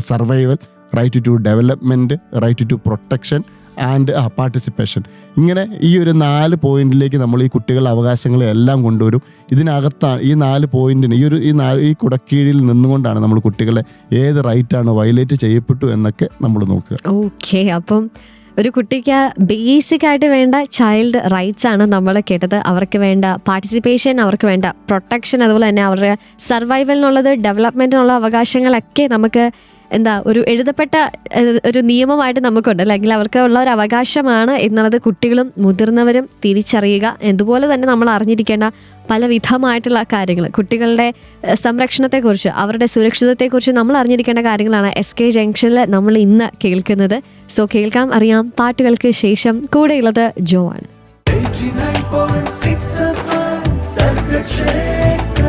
survival, right to development, right to protection and participation, ഇങ്ങനെ ഈ ഒരു 4 പോയിന്റിലേക്ക് നമ്മൾ ഈ കുട്ടികളുടെ അവകാശങ്ങളെ എല്ലാം കൊണ്ടുവരും. ഇതിനകത്താണ് ഈ 4 പോയിന്റിന് ഈ കുടക്കീഴിൽ നിന്നുകൊണ്ടാണ് നമ്മൾ കുട്ടികളെ ഏത് റൈറ്റാണ് വയലേറ്റ് ചെയ്യപ്പെട്ടു എന്നൊക്കെ നമ്മൾ നോക്കുക. ഓക്കെ, അപ്പം ഒരു കുട്ടിക്ക് ബേസിക് ആയിട്ട് വേണ്ട ചൈൽഡ് റൈറ്റ്സ് ആണ് നമ്മൾ കേട്ടത്. അവർക്ക് വേണ്ട പാർട്ടിസിപ്പേഷൻ, അവർക്ക് വേണ്ട പ്രൊട്ടക്ഷൻ, അതുപോലെ തന്നെ അവരുടെ സർവൈവലിനുള്ളത്, ഡെവലപ്മെൻറ്റിനുള്ള അവകാശങ്ങളൊക്കെ നമുക്ക് ഒരു എഴുതപ്പെട്ട ഒരു നിയമമായിട്ട് നമുക്കുണ്ട്, അല്ലെങ്കിൽ അവർക്ക് ഉള്ള ഒരു അവകാശമാണ് എന്നുള്ളത് കുട്ടികളും മുതിർന്നവരും തിരിച്ചറിയുക. അതുപോലെ തന്നെ നമ്മൾ അറിഞ്ഞിരിക്കേണ്ട പല വിധമായിട്ടുള്ള കാര്യങ്ങൾ, കുട്ടികളുടെ സംരക്ഷണത്തെക്കുറിച്ച്, അവരുടെ സുരക്ഷിതത്വത്തെക്കുറിച്ച് നമ്മൾ അറിഞ്ഞിരിക്കേണ്ട കാര്യങ്ങളാണ് SK ജംഗ്ഷനിൽ നമ്മൾ ഇന്ന് കേൾക്കുന്നത്. സോ കേൾക്കാം, അറിയാം പാട്ടുകൾക്ക് ശേഷം. കൂടെയുള്ളത് ജോ ആണ്. 89.6 FM Sargakshetra.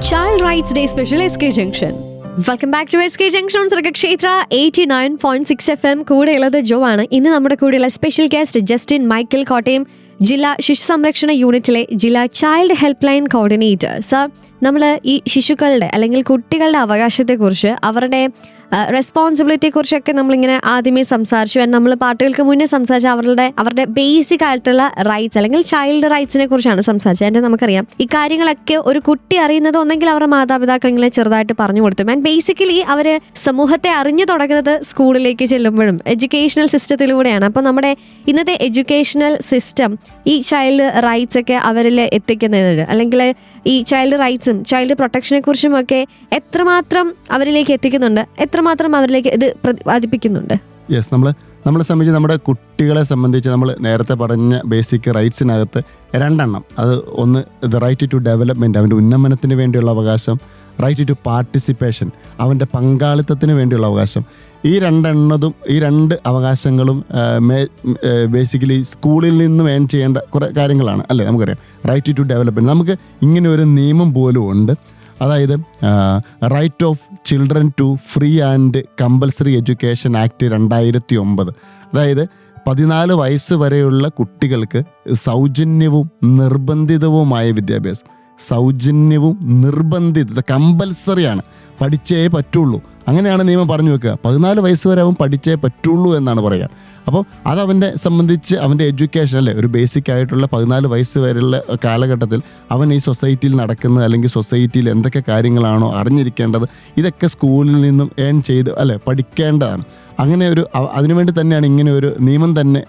Child Rights Day Special SK Junction. Welcome back to SK junction on Sargakshetra 89.6 FM. കൂടെയുള്ളത് ജോ ആണ്. ഇന്ന് നമ്മുടെ കൂടെയുള്ള special guest Justin Michael, Kottayam ജില്ലാ ശിശു സംരക്ഷണ യൂണിറ്റിലെ ജില്ലാ child help line coordinator. Sir, നമ്മൾ ഈ ശിശുക്കളുടെ അല്ലെങ്കിൽ കുട്ടികളുടെ അവകാശത്തെക്കുറിച്ച്, അവരുടെ റെസ്പോൺസിബിലിറ്റിയെക്കുറിച്ചൊക്കെ നമ്മളിങ്ങനെ ആദ്യമേ സംസാരിച്ചു. നമ്മൾ പാട്ടുകൾക്ക് മുന്നേ സംസാരിച്ച അവരുടെ ബേസിക് ആയിട്ടുള്ള റൈറ്റ്സ് അല്ലെങ്കിൽ ചൈൽഡ് റൈറ്റ്സിനെ കുറിച്ചാണ് സംസാരിച്ചത്. എൻ്റെ നമുക്കറിയാം ഈ കാര്യങ്ങളൊക്കെ ഒരു കുട്ടി അറിയുന്നത് ഒന്നെങ്കിൽ അവരുടെ മാതാപിതാക്കളെ ചെറുതായിട്ട് പറഞ്ഞു കൊടുത്തു. ആൻഡ് ബേസിക്കലി അവർ സമൂഹത്തെ അറിഞ്ഞു തുടങ്ങുന്നത് സ്കൂളിലേക്ക് ചെല്ലുമ്പോഴും എഡ്യൂക്കേഷണൽ സിസ്റ്റത്തിലൂടെയാണ്. അപ്പോൾ നമ്മുടെ ഇന്നത്തെ എഡ്യൂക്കേഷണൽ സിസ്റ്റം ഈ ചൈൽഡ് റൈറ്റ്സ് ഒക്കെ അവരിൽ എത്തിക്കുന്നതിന്, അല്ലെങ്കിൽ ഈ ചൈൽഡ് റൈറ്റ്സും ചൈൽഡ് പ്രൊട്ടക്ഷനെ കുറിച്ചും ഒക്കെ എത്രമാത്രം അവരിലേക്ക് എത്തിക്കുന്നുണ്ട്, എത്രമാത്രം അവരിലേക്ക് ഇത് പ്രതിപാദിപ്പിക്കുന്നുണ്ട്? യെസ്, നമ്മളെ സംബന്ധിച്ച്, നമ്മുടെ കുട്ടികളെ സംബന്ധിച്ച് നമ്മൾ നേരത്തെ പറഞ്ഞ ബേസിക് റൈറ്റ്സിനകത്ത് രണ്ടെണ്ണം. അത് ഒന്ന് ദ റൈറ്റ് ടു ഡെവലപ്മെൻറ്റ്, അവൻ്റെ ഉന്നമനത്തിന് വേണ്ടിയുള്ള അവകാശം. റൈറ്റ് ടു പാർട്ടിസിപ്പേഷൻ, അവൻ്റെ പങ്കാളിത്തത്തിന് വേണ്ടിയുള്ള അവകാശം. ഈ രണ്ട് അവകാശങ്ങളും ബേസിക്കലി സ്കൂളിൽ നിന്ന് ഏൺ ചെയ്യേണ്ട കുറേ കാര്യങ്ങളാണ്, അല്ലേ? നമുക്കറിയാം റൈറ്റ് ടു ഡെവലപ്മെൻറ്റ്. നമുക്ക് ഇങ്ങനെ ഒരു നിയമം പോലും ഉണ്ട്. അതായത് right of children to free and compulsory education act 2009. അതായത് 14 വയസ്സ് വരെയുള്ള കുട്ടികൾക്ക് സൗജന്യവും നിർബന്ധിതവുമായ വിദ്യാഭ്യാസം. സൗജന്യവും നിർബന്ധിത, കമ്പൽസറിയാണ്, പഠിച്ചേ പറ്റുള്ളൂ. അങ്ങനെയാണ് നിയമം പറഞ്ഞു വെക്കുക. 14 വയസ്സ് വരെ അവൻ പഠിച്ചേ പറ്റുള്ളൂ എന്നാണ് പറയുക. അപ്പോൾ അതവൻ്റെ സംബന്ധിച്ച് അവൻ്റെ എഡ്യൂക്കേഷൻ, അല്ലേ, ഒരു ബേസിക് ആയിട്ടുള്ള 14 വയസ്സ് വരെയുള്ള കാലഘട്ടത്തിൽ അവൻ ഈ സൊസൈറ്റിയിൽ നടക്കുന്നത്, അല്ലെങ്കിൽ സൊസൈറ്റിയിൽ എന്തൊക്കെ കാര്യങ്ങളാണോ അറിഞ്ഞിരിക്കേണ്ടത്, ഇതൊക്കെ സ്കൂളിൽ നിന്നും ഏൺ ചെയ്ത്, അല്ലേ, പഠിക്കേണ്ടതാണ്. അങ്ങനെ അതിനുവേണ്ടി തന്നെയാണ് ഇങ്ങനെ ഒരു നിയമം തന്നെ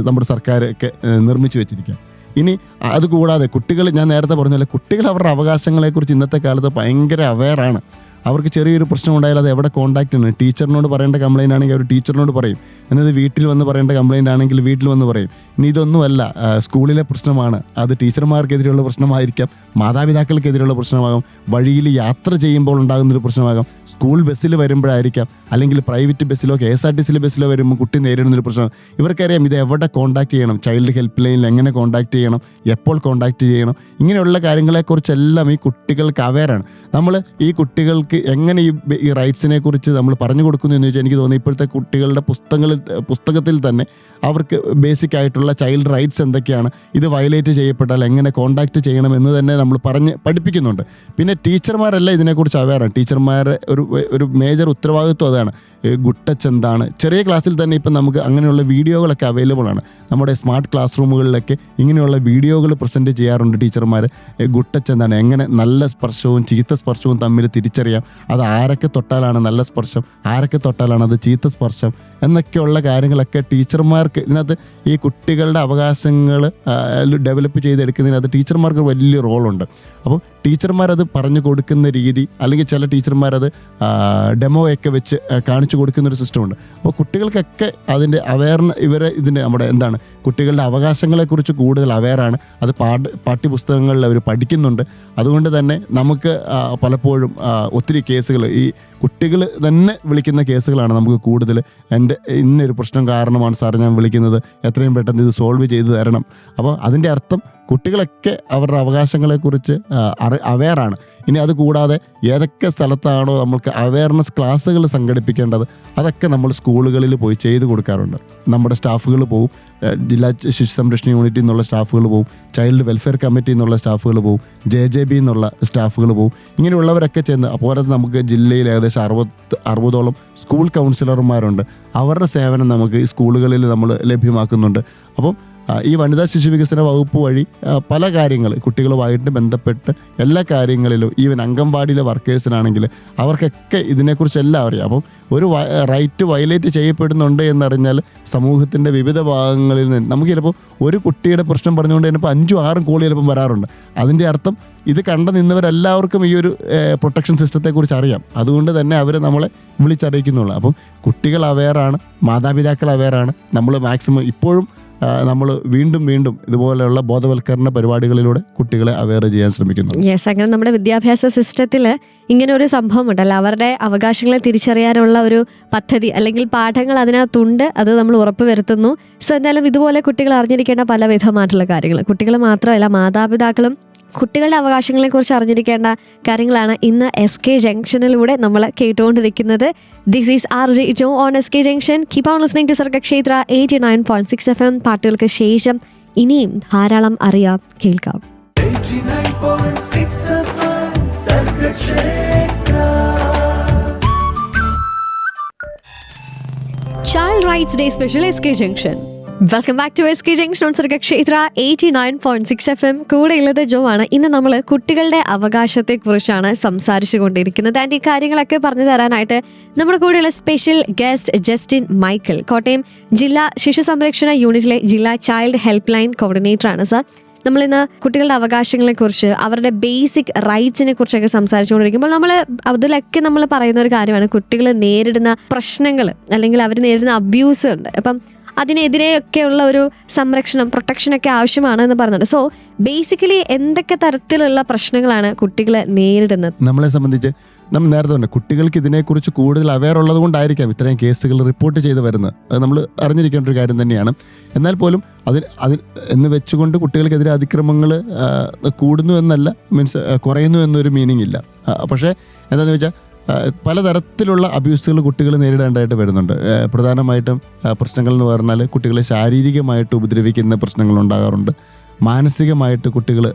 നമ്മുടെ സർക്കാരൊക്കെ നിർമ്മിച്ചു വെച്ചിരിക്കുക. ഇനി അതുകൂടാതെ കുട്ടികൾ, ഞാൻ നേരത്തെ പറഞ്ഞ കുട്ടികൾ അവരുടെ അവകാശങ്ങളെക്കുറിച്ച് ഇന്നത്തെ കാലത്ത് ഭയങ്കര അവെയറാണ്. അവർക്ക് ചെറിയൊരു പ്രശ്നം ഉണ്ടായാൽ അത് എവിടെ കോൺടാക്ട് ചെയ്യണം? ടീച്ചറിനോട് പറയേണ്ട കംപ്ലയിൻ്റ് ആണെങ്കിൽ അവർ ടീച്ചറിനോട് പറയും. എന്നത് വീട്ടിൽ വന്ന് പറയേണ്ട കംപ്ലയിൻ്റ് ആണെങ്കിൽ വീട്ടിൽ വന്ന് പറയും. ഇനി ഇതൊന്നുമല്ല, സ്കൂളിലെ പ്രശ്നമാണ്, അത് ടീച്ചർമാർക്കെതിരെയുള്ള പ്രശ്നമായിരിക്കാം, മാതാപിതാക്കൾക്കെതിരെയുള്ള പ്രശ്നമാകും, വഴിയിൽ യാത്ര ചെയ്യുമ്പോൾ ഉണ്ടാകുന്നൊരു പ്രശ്നമാകാം, സ്കൂൾ ബസ്സിൽ വരുമ്പോഴായിരിക്കാം, അല്ലെങ്കിൽ പ്രൈവറ്റ് ബസ്സിലോ KSRTC ബസ്സിലോ വരുമ്പോൾ കുട്ടി നേരിടുന്നൊരു പ്രശ്നം. ഇവർക്കറിയാം ഇത് എവിടെ കോൺടാക്ട് ചെയ്യണം, ചൈൽഡ് ഹെൽപ്പ് ലൈനിൽ എങ്ങനെ കോൺടാക്ട് ചെയ്യണം, എപ്പോൾ കോൺടാക്ട് ചെയ്യണം, ഇങ്ങനെയുള്ള കാര്യങ്ങളെക്കുറിച്ചെല്ലാം ഈ കുട്ടികൾക്ക് അവെയറാണ്. നമ്മൾ ഈ കുട്ടികൾക്ക് എങ്ങനെ ഈ റൈറ്റ്സിനെ കുറിച്ച് നമ്മൾ പറഞ്ഞു കൊടുക്കുന്നു എന്ന് ചോദിച്ചാൽ എനിക്ക് തോന്നുന്നു ഇപ്പോഴത്തെ കുട്ടികളുടെ പുസ്തകത്തിൽ തന്നെ അവർക്ക് ബേസിക് ആയിട്ടുള്ള ചൈൽഡ് റൈറ്റ്സ് എന്തൊക്കെയാണ്, ഇത് വയലേറ്റ് ചെയ്യപ്പെട്ടാൽ എങ്ങനെ കോൺടാക്ട് ചെയ്യണമെന്ന് തന്നെ നമ്മൾ പഠിപ്പിക്കുന്നുണ്ട്. പിന്നെ ടീച്ചർമാരെല്ലാം ഇതിനെക്കുറിച്ച് അവെയറാണ്. ടീച്ചർമാരുടെ ഒരു മേജർ ഉത്തരവാദിത്വം അതാണ്. ഗുഡ് ടച്ച് എന്താണ്, ചെറിയ ക്ലാസ്സിൽ തന്നെ ഇപ്പം നമുക്ക് അങ്ങനെയുള്ള വീഡിയോകളൊക്കെ അവൈലബിൾ ആണ്. നമ്മുടെ സ്മാർട്ട് ക്ലാസ് റൂമുകളിലൊക്കെ ഇങ്ങനെയുള്ള വീഡിയോകൾ പ്രസൻറ്റ് ചെയ്യാറുണ്ട് ടീച്ചർമാർ. ഗുഡ് ടച്ച് എന്താണ്, എങ്ങനെ നല്ല സ്പർശവും ചീത്ത സ്പർശവും തമ്മിൽ തിരിച്ചറിയാം, അത് ആരൊക്കെ തൊട്ടാലാണ് നല്ല സ്പർശം, ആരൊക്കെ തൊട്ടാലാണ് അത് ചീത്ത സ്പർശം എന്നൊക്കെയുള്ള കാര്യങ്ങളൊക്കെ ടീച്ചർമാർക്ക് ഇതിനകത്ത് ഈ കുട്ടികളുടെ അവകാശങ്ങൾ ഡെവലപ്പ് ചെയ്തെടുക്കുന്നതിനകത്ത് ടീച്ചർമാർക്ക് വലിയ റോളുണ്ട്. അപ്പോൾ ടീച്ചർമാരത് പറഞ്ഞു കൊടുക്കുന്ന രീതി, അല്ലെങ്കിൽ ചില ടീച്ചർമാരത് ഡെമോയൊക്കെ വെച്ച് കാണിച്ചു കൊടുക്കുന്നൊരു സിസ്റ്റമുണ്ട്. അപ്പോൾ കുട്ടികൾക്കൊക്കെ അതിൻ്റെ ഇതിൻ്റെ നമ്മുടെ എന്താണ് കുട്ടികളുടെ അവകാശങ്ങളെക്കുറിച്ച് കൂടുതൽ അവെയറാണ്. അത് പാഠ്യപുസ്തകങ്ങളിൽ അവർ പഠിക്കുന്നുണ്ട്. അതുകൊണ്ട് തന്നെ നമുക്ക് പലപ്പോഴും ഒത്തിരി കേസുകൾ ഈ കുട്ടികൾ തന്നെ വിളിക്കുന്ന കേസുകളാണ് നമുക്ക് കൂടുതൽ. എൻ്റെ ഇന്നൊരു പ്രശ്നം കാരണമാണ് സാർ ഞാൻ വിളിക്കുന്നത്, എത്രയും പെട്ടെന്ന് ഇത് സോൾവ് ചെയ്ത് തരണം. അപ്പോൾ അതിൻ്റെ അർത്ഥം കുട്ടികളൊക്കെ അവരുടെ അവകാശങ്ങളെക്കുറിച്ച് അവെയറാണ്. ഇനി അതുകൂടാതെ ഏതൊക്കെ സ്ഥലത്താണോ നമ്മൾക്ക് അവെയർനെസ് ക്ലാസ്സുകൾ സംഘടിപ്പിക്കേണ്ടത് അതൊക്കെ നമ്മൾ സ്കൂളുകളിൽ പോയി ചെയ്ത് കൊടുക്കാറുണ്ട്. നമ്മുടെ സ്റ്റാഫുകൾ പോവും, ജില്ലാ ശിശു സംരക്ഷണ യൂണിറ്റിൽ നിന്നുള്ള സ്റ്റാഫുകൾ പോവും, ചൈൽഡ് വെൽഫെയർ കമ്മിറ്റി എന്നുള്ള സ്റ്റാഫുകൾ പോവും, JJB എന്നുള്ള സ്റ്റാഫുകൾ പോവും. ഇങ്ങനെയുള്ളവരൊക്കെ ചെന്ന്, അപ്പോൾ നമുക്ക് ജില്ലയിൽ ഏകദേശം 60ഓളം സ്കൂൾ കൗൺസിലർമാരുണ്ട്. അവരുടെ സേവനം നമുക്ക് ഈ സ്കൂളുകളിൽ നമ്മൾ ലഭ്യമാക്കുന്നുണ്ട്. അപ്പം ഈ വനിതാ ശിശു വികസന വകുപ്പ് വഴി പല കാര്യങ്ങൾ കുട്ടികളുമായിട്ട് ബന്ധപ്പെട്ട് എല്ലാ കാര്യങ്ങളിലും ഈവൻ അംഗൻവാടിയിലെ വർക്കേഴ്സിനാണെങ്കിൽ അവർക്കൊക്കെ ഇതിനെക്കുറിച്ചെല്ലാം അറിയാം. അപ്പം ഒരു റൈറ്റ് വയലേറ്റ് ചെയ്യപ്പെടുന്നുണ്ട് എന്നറിഞ്ഞാൽ സമൂഹത്തിൻ്റെ വിവിധ ഭാഗങ്ങളിൽ നിന്ന് നമുക്ക് ചിലപ്പോൾ ഒരു കുട്ടിയുടെ പ്രശ്നം പറഞ്ഞുകൊണ്ട് ചിലപ്പോൾ 5-6 കോൾ ചിലപ്പം വരാറുണ്ട്. അതിൻ്റെ അർത്ഥം ഇത് കണ്ടു നിന്നവരെല്ലാവർക്കും ഈ ഒരു പ്രൊട്ടക്ഷൻ സിസ്റ്റത്തെക്കുറിച്ച് അറിയാം. അതുകൊണ്ട് തന്നെ അവർ നമ്മളെ വിളിച്ചറിയിക്കുന്നുള്ളൂ. അപ്പം കുട്ടികൾ അവെയറാണ്, മാതാപിതാക്കൾ അവെയറാണ്. നമ്മൾ മാക്സിമം ഇപ്പോഴും നമ്മൾ വീണ്ടും ഇതുപോലെയുള്ള ബോധവൽക്കരണ പരിപാടികളിലൂടെ കുട്ടികളെ അവെയർ ചെയ്യാൻ ശ്രമിക്കുന്നു. യെസ്, അങ്ങനെ നമ്മുടെ വിദ്യാഭ്യാസ സിസ്റ്റത്തിൽ ഇങ്ങനെ ഒരു സംഭവം ഉണ്ടല്ലോ, അവരുടെ അവകാശങ്ങളെ തിരിച്ചറിയാനുള്ള ഒരു പദ്ധതി അല്ലെങ്കിൽ പാഠങ്ങൾ അതിനകത്തുണ്ട്. അത് നമ്മൾ ഉറപ്പുവരുത്തുന്നു. സോ എന്തായാലും ഇതുപോലെ കുട്ടികൾ അറിഞ്ഞിരിക്കേണ്ട പലവിധമായിട്ടുള്ള കാര്യങ്ങൾ, കുട്ടികൾ മാത്രമല്ല മാതാപിതാക്കളും കുട്ടികളുടെ അവകാശങ്ങളെക്കുറിച്ച് അറിഞ്ഞിരിക്കേണ്ട കാര്യങ്ങളാണ് ഇന്ന് SK ജംഗ്ഷനിലൂടെ നമ്മൾ കേട്ടുകൊണ്ടിരിക്കുന്നത്. This is RJ Jo on SK junction. Keep on listening to Sargakshetra 89.6 FM. പാട്ടുകൾക്ക് ശേഷം ഇനിയും ധാരാളം അറിയാം, കേൾക്കാം. 89.6 FM Sargakshetra. Child Rights Day Special SK Junction. Welcome back to SK junction on Sargakshetra 89.6 FM. കൂടെയുള്ളത് ജോ ആണ്. ഇന്ന് നമ്മൾ കുട്ടികളുടെ അവകാശത്തെക്കുറിച്ചാണ് സംസാരിച്ചു കൊണ്ടിരിക്കുന്നത്. ആൻഡ് ഈ കാര്യങ്ങളൊക്കെ പറഞ്ഞു തരാനായിട്ട് നമ്മുടെ കൂടെയുള്ള special guest Justin Michael, Kottayam ജില്ലാ ശിശു സംരക്ഷണ യൂണിറ്റിലെ ജില്ലാ ചൈൽഡ് ഹെൽപ്പ് ലൈൻ കോർഡിനേറ്ററാണ്. സാർ, നമ്മളിന്ന് കുട്ടികളുടെ അവകാശങ്ങളെക്കുറിച്ച്, അവരുടെ ബേസിക് റൈറ്റ്സിനെ കുറിച്ചൊക്കെ സംസാരിച്ചുകൊണ്ടിരിക്കുമ്പോൾ അതിലൊക്കെ നമ്മൾ പറയുന്ന ഒരു കാര്യമാണ് കുട്ടികൾ നേരിടുന്ന പ്രശ്നങ്ങൾ അല്ലെങ്കിൽ അവർ നേരിടുന്ന അബ്യൂസ് ഉണ്ട്. അപ്പം അതിനെതിരെയൊക്കെയുള്ള ഒരു സംരക്ഷണം, പ്രൊട്ടക്ഷനൊക്കെ ആവശ്യമാണ് എന്ന് പറയുന്നുണ്ട്. സോ ബേസിക്കലി എന്തൊക്കെ തരത്തിലുള്ള പ്രശ്നങ്ങളാണ് കുട്ടികൾ നേരിടുന്നത്? നമ്മളെ സംബന്ധിച്ച് നമ്മൾ നേരത്തെ ഉണ്ട്, കുട്ടികൾക്ക് ഇതിനെക്കുറിച്ച് കൂടുതൽ അവെയർ ഉള്ളത് കൊണ്ടായിരിക്കാം ഇത്രയും കേസുകൾ റിപ്പോർട്ട് ചെയ്ത് വരുന്നത്. അത് നമ്മൾ അറിഞ്ഞിരിക്കേണ്ട ഒരു കാര്യം തന്നെയാണ്. എന്നാൽ പോലും അതിൽ എന്ന് വെച്ചുകൊണ്ട് കുട്ടികൾക്കെതിരെ അതിക്രമങ്ങൾ കൂടുന്നു എന്നല്ല, മീൻസ് കുറയുന്നു എന്നൊരു മീനിങ് ഇല്ല. പക്ഷേ എന്താണെന്ന് വെച്ചാൽ പലതരത്തിലുള്ള അബ്യൂസുകൾ കുട്ടികൾ നേരിടേണ്ടതായിട്ട് വരുന്നുണ്ട്. പ്രധാനമായിട്ടും പ്രശ്നങ്ങൾ എന്ന് പറഞ്ഞാൽ കുട്ടികളെ ശാരീരികമായിട്ട് ഉപദ്രവിക്കുന്ന പ്രശ്നങ്ങൾ ഉണ്ടാകാറുണ്ട്. മാനസികമായിട്ട് കുട്ടികൾ